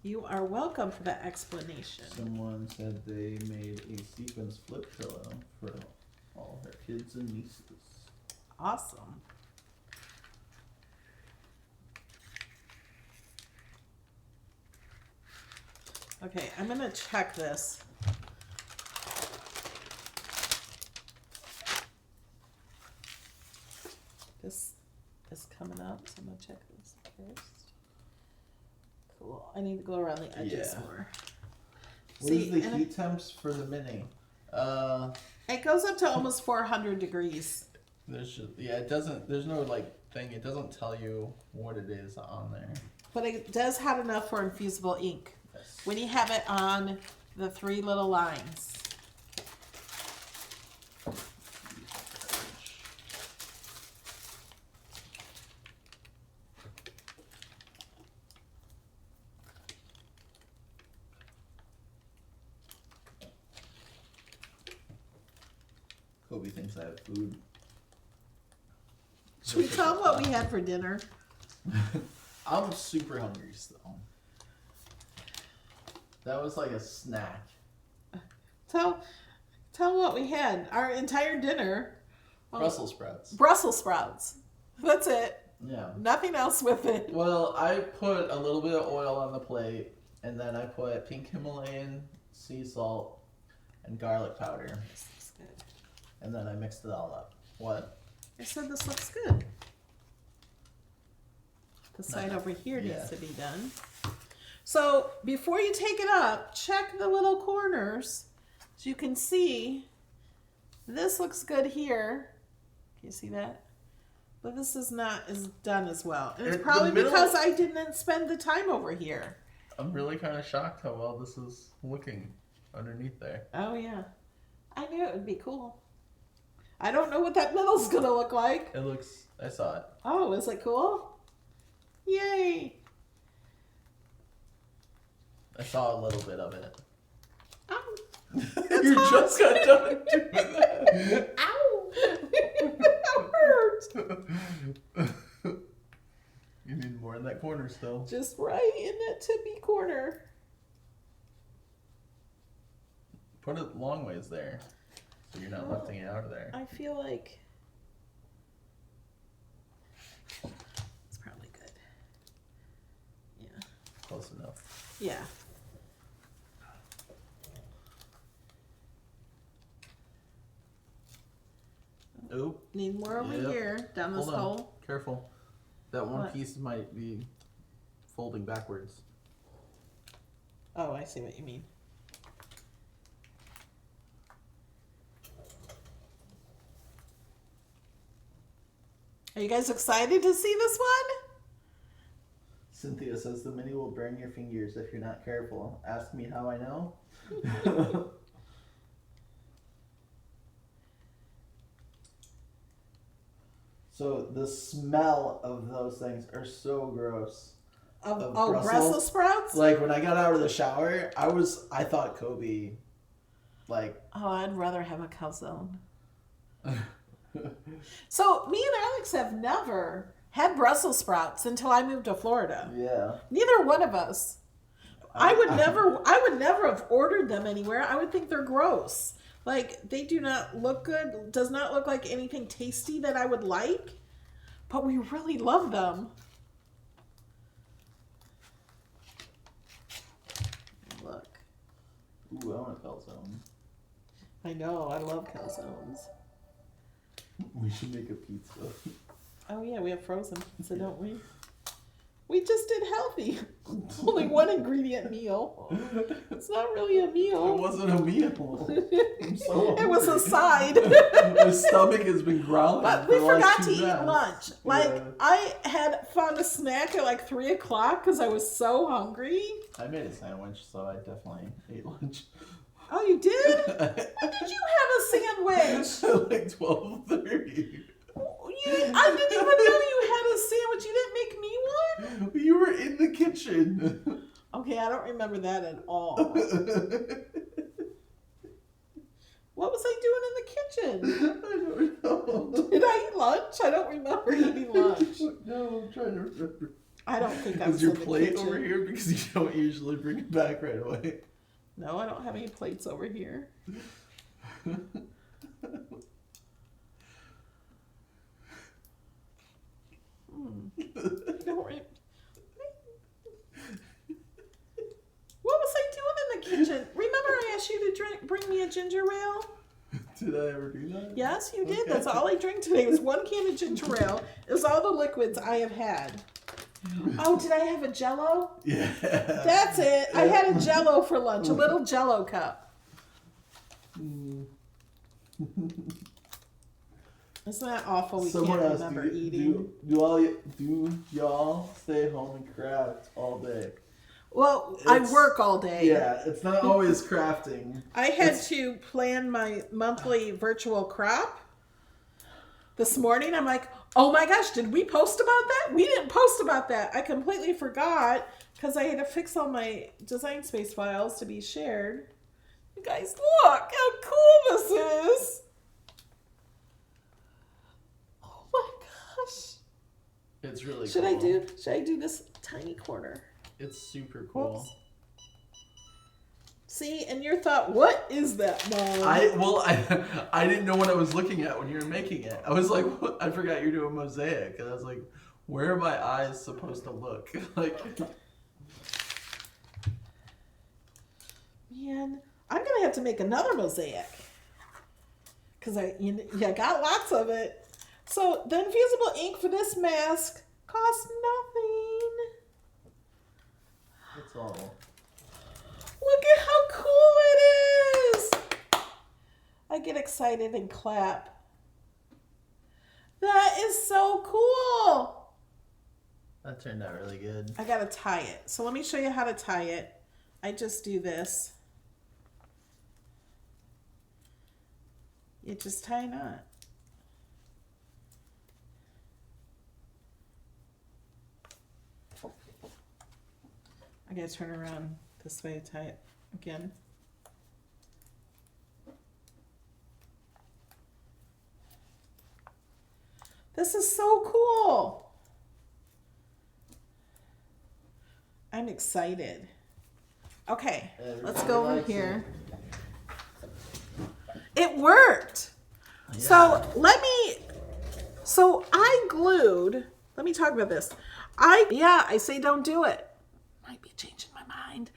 You are welcome for that explanation. Someone said they made a sequence flip pillow for all their kids and nieces. Awesome. Okay, I'm going to check this. This is coming up, so I'm going to check this first. Cool. I need to go around the edges more. What is the heat temps for the mini? It goes up to almost 400 degrees. It doesn't, there's no like thing, it doesn't tell you what it is on there. But it does have enough for infusible ink. Yes. When you have it on the 3 little lines. Kobe thinks I have food. Should we tell them what we had for dinner? I'm super hungry still. That was like a snack. Tell them what we had. Our entire dinner. Brussels sprouts. Brussels sprouts. That's it. Yeah. Nothing else with it. Well, I put a little bit of oil on the plate, and then I put pink Himalayan sea salt and garlic powder, This looks good. and then I mixed it all up. What? I said this looks good. The side No. over here Yeah. needs to be done. So before you take it up, check the little corners. So you can see this looks good here. Can you see that? But this is not as done as well. And it's The probably middle- because I didn't spend the time over here. I'm really kind of shocked how well this is looking underneath there. Oh yeah. I knew it would be cool. I don't know what that middle's gonna look like. It looks, I saw it. Oh, is it cool? Yay. I saw a little bit of it. Ow. You just got done doing that. Ow. That hurt. You need more in that corner still. Just right in that tippy corner. Put it long ways there, so you're not lifting it out of there. I feel like close enough. Yeah. Oop. Need more over Yep. here, down this Hold on. hole. Careful. That one What? piece might be folding backwards. Oh, I see what you mean. Are you guys excited to see this one? Cynthia says the mini will burn your fingers if you're not careful. Ask me how I know. So the smell of those things are so gross. Of Brussels? Brussels sprouts? Like when I got out of the shower, I thought Kobe, like. Oh, I'd rather have a calzone. So me and Alex have never had Brussels sprouts until I moved to Florida. Yeah. Neither one of us. I would never have ordered them anywhere. I would think they're gross. Like, they do not look good. Does not look like anything tasty that I would like. But we really love them. Look. Ooh, I want a calzone. I know. I love calzones. We should make a pizza. Oh, yeah. We have frozen pizza, don't we? We just did healthy. Only one ingredient meal. It's not really a meal. It wasn't a meal. I'm so It was a side. My stomach has been growling. But for we the last forgot to 2 eat days. lunch. Like, Yeah. I had found a snack at like 3 o'clock because I was so hungry. I made a sandwich, so I definitely ate lunch. Oh, you did? When did you have a sandwich? Like 12:30. I didn't even know you had a sandwich. You didn't make me one? You were in the kitchen. Okay, I don't remember that at all. What was I doing in the kitchen? I don't know. Did I eat lunch? I don't remember eating lunch. No, I'm trying to remember. I don't think I was Is your in the plate kitchen. over here? Because you don't usually bring it back right away. No, I don't have any plates over here. I don't re- What was I doing in the kitchen? Remember I asked you to bring me a ginger ale? Did I ever do that? Yes, you did. Okay. That's all I drank today was 1 can of ginger ale. It was all the liquids I have had. Oh, did I have a Jell-O? Yeah. That's it. I had a Jell-O for lunch, a little Jell-O cup. Isn't that awful? We Someone can't else, remember do eating. y'all stay home and craft all day? Well, It's- I work all day. Yeah, it's not always crafting. I had to plan my monthly virtual crop. This morning, I'm like, oh my gosh, did we post about that? We didn't post about that. I completely forgot because I had to fix all my Design Space files to be shared. You guys, look how cool this is. Oh my gosh. It's really Should cool. I do this tiny corner? It's super cool. Whoops. See, and your thought, what is that, Mom? I didn't know what I was looking at when you were making it. I was like, what? I forgot you're doing mosaic, and I was like, where are my eyes supposed to look? Like, Man, I'm gonna have to make another mosaic because I got lots of it. So the Infusible ink for this mask costs nothing. that's all. Look at how cool it is! I get excited and clap. That is so cool! That turned out really good. I gotta tie it. So let me show you how to tie it. I just do this. You just tie a knot. I gotta turn around this way to tie it again. This is so cool. I'm excited. Okay, let's go over Everybody here. It worked. Yeah. So I glued, let me talk about this. I say don't do it. Might be find.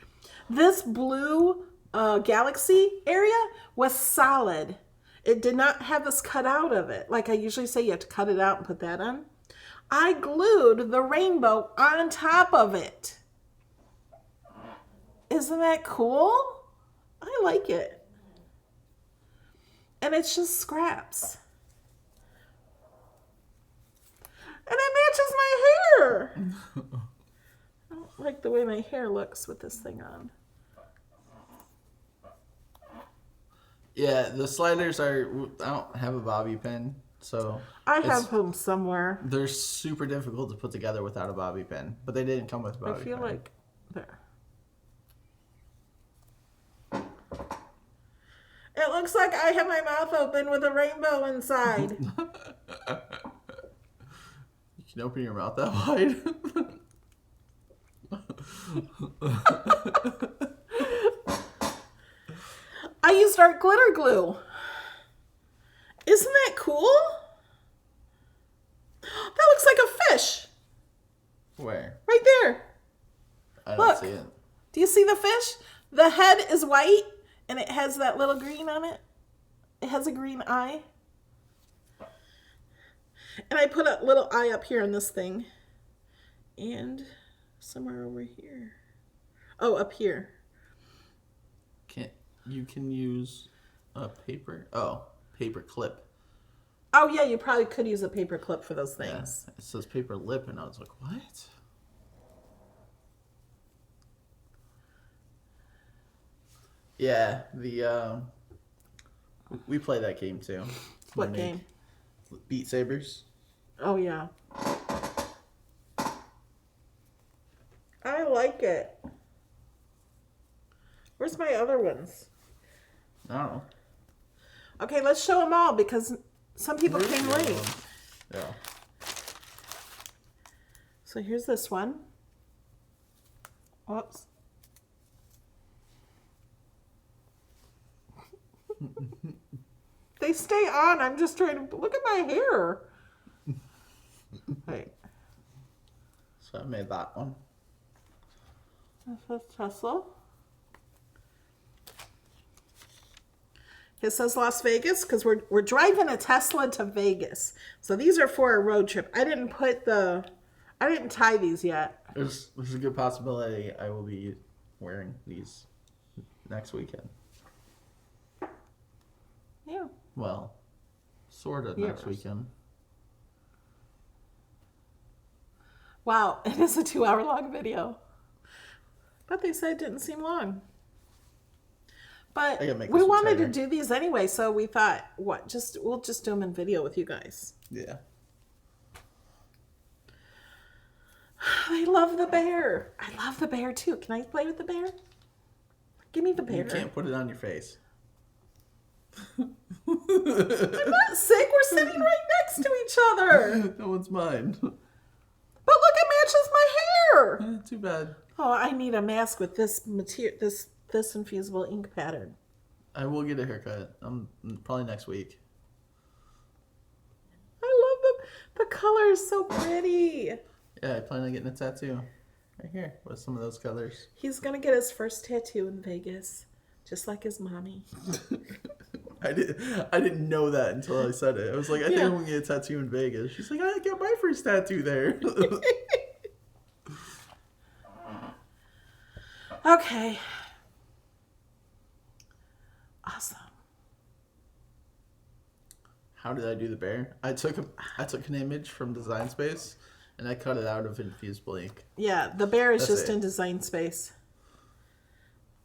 This blue galaxy area was solid. It did not have this cut out of it. Like I usually say, you have to cut it out and put that on. I glued the rainbow on top of it. Isn't that cool? I like it. And it's just scraps. And it matches my hair. I don't like the way my hair looks with this thing on. Yeah, the sliders are, I don't have a bobby pin, so. I have them somewhere. They're super difficult to put together without a bobby pin, but they didn't come with a bobby pin. I feel like, there. It looks like I have my mouth open with a rainbow inside. You can open your mouth that wide. I used our glitter glue. Isn't that cool? That looks like a fish. Where? Right there. I don't Look. see it. Do you see the fish? The head is white and it has that little green on it. It has a green eye. And I put a little eye up here on this thing. And somewhere over here. Oh, up here. You can use a paper clip. Oh, yeah, you probably could use a paper clip for those things. Yeah, it says paper lip, and I was like, what? Yeah, we play that game too. What game? Beat Sabers. Oh, yeah. I like it. Where's my other ones? I don't know. Okay, let's show them all because some people came late. Yeah. So here's this one. Whoops. They stay on. I'm just trying to look at my hair. Right. So I made that one. This is Tesla. It says Las Vegas because we're driving a Tesla to Vegas. So these are for a road trip. I didn't tie these yet. There's a good possibility I will be wearing these next weekend. Yeah. Well, sort of next weekend. Wow, it is a 2-hour long video. But they said it didn't seem long. But we wanted to do these anyway, so we thought, we'll just do them in video with you guys. Yeah. I love the bear. I love the bear too. Can I play with the bear? Give me the bear. You can't put it on your face. I'm not sick. We're sitting right next to each other. That one's mine. But look, it matches my hair. Too bad. Oh, I need a mask with this material, this infusible ink pattern. I will get a haircut. Probably next week. I love the color is so pretty. Yeah, I plan on getting a tattoo right here with some of those colors. He's gonna get his first tattoo in Vegas, just like his mommy. I didn't know that until I said it. I was like, I think I'm gonna get a tattoo in Vegas. She's like, I got my first tattoo there. Okay. Awesome. How did I do the bear? I took an image from Design Space and I cut it out of Infusible ink. Yeah, the bear is That's just it. in Design Space.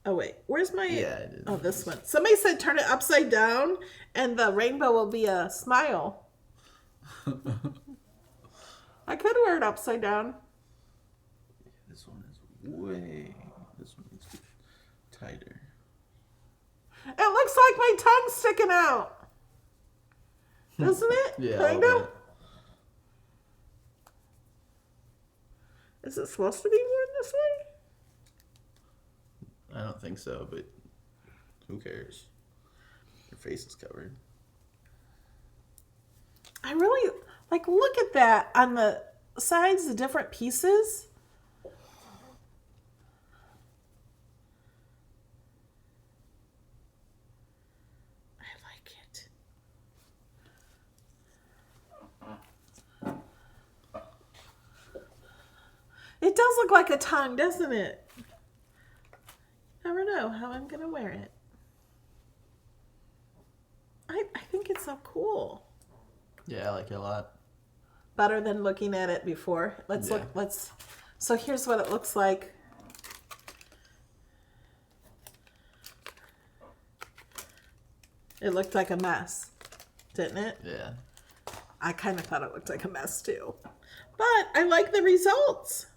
Oh wait, where's my? Yeah. Oh, this one. Somebody said turn it upside down, and the rainbow will be a smile. I could wear it upside down. This one is way. This one needs to be tighter. It looks like my tongue's sticking out. Doesn't it? Yeah. Kind of. Is it supposed to be worn this way? I don't think so, but who cares? Your face is covered. I really look at that on the sides, the different pieces. It does look like a tongue, doesn't it? Never know how I'm going to wear it. I think it's so cool. Yeah, I like it a lot. Better than looking at it before. Let's look. So here's what it looks like. It looked like a mess, didn't it? Yeah. I kind of thought it looked like a mess too. But I like the results.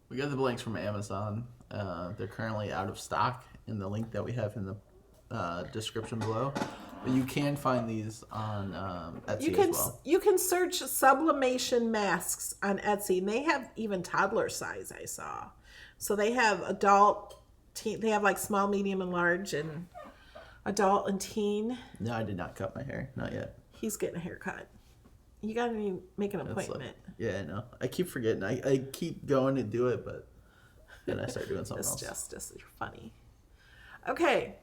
We got the blanks from Amazon. They're currently out of stock in the link that we have in the description below. But you can find these on Etsy as well. You can search sublimation masks on Etsy, and they have even toddler size, I saw. So they have adult, teen, they have like small, medium, and large, and adult and teen. No, I did not cut my hair. Not yet. He's getting a haircut. You got to make an appointment. Yeah, I know. I keep forgetting. I keep going to do it, but then I start doing something else. Justice, you're funny. Okay.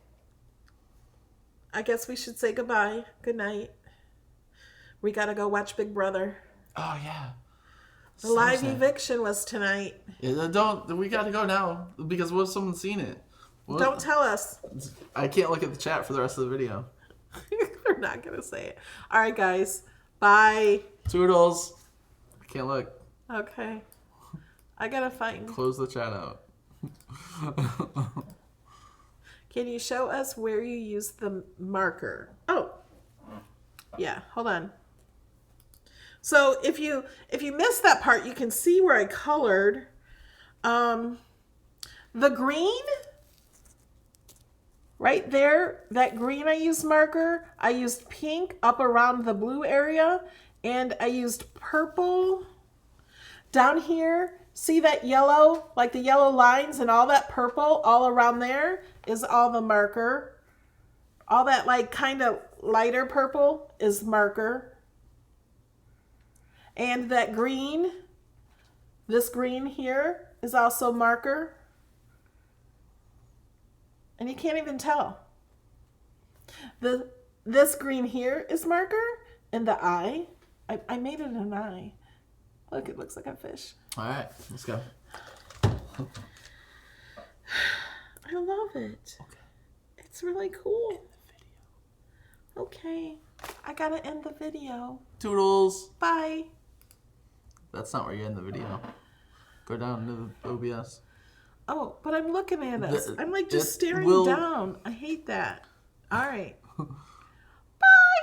I guess we should say goodbye. Good night. We got to go watch Big Brother. Oh, yeah. The live eviction was tonight. Yeah, we got to go now because what if someone's seen it? What? Don't tell us. I can't look at the chat for the rest of the video. They're not going to say it. All right, guys. Bye. Toodles. I can't look. Okay. I got to find. Close the chat out. Can you show us where you use the marker? Oh. Yeah, hold on. So if you missed that part, you can see where I colored the green right there. That green I used marker. I used pink up around the blue area, and I used purple down here. See that yellow, like the yellow lines and all that purple all around there is all the marker. All that like kind of lighter purple is marker. And that green, this green here is also marker. And you can't even tell. This green here is marker, and the eye, I made it an eye. Look, it looks like a fish. All right, let's go. I love it. Okay. It's really cool. Okay. I gotta end the video. Toodles. Bye. That's not where you end the video. Go down to the OBS. Oh, but I'm looking at us. I'm like just staring down. I hate that. All right.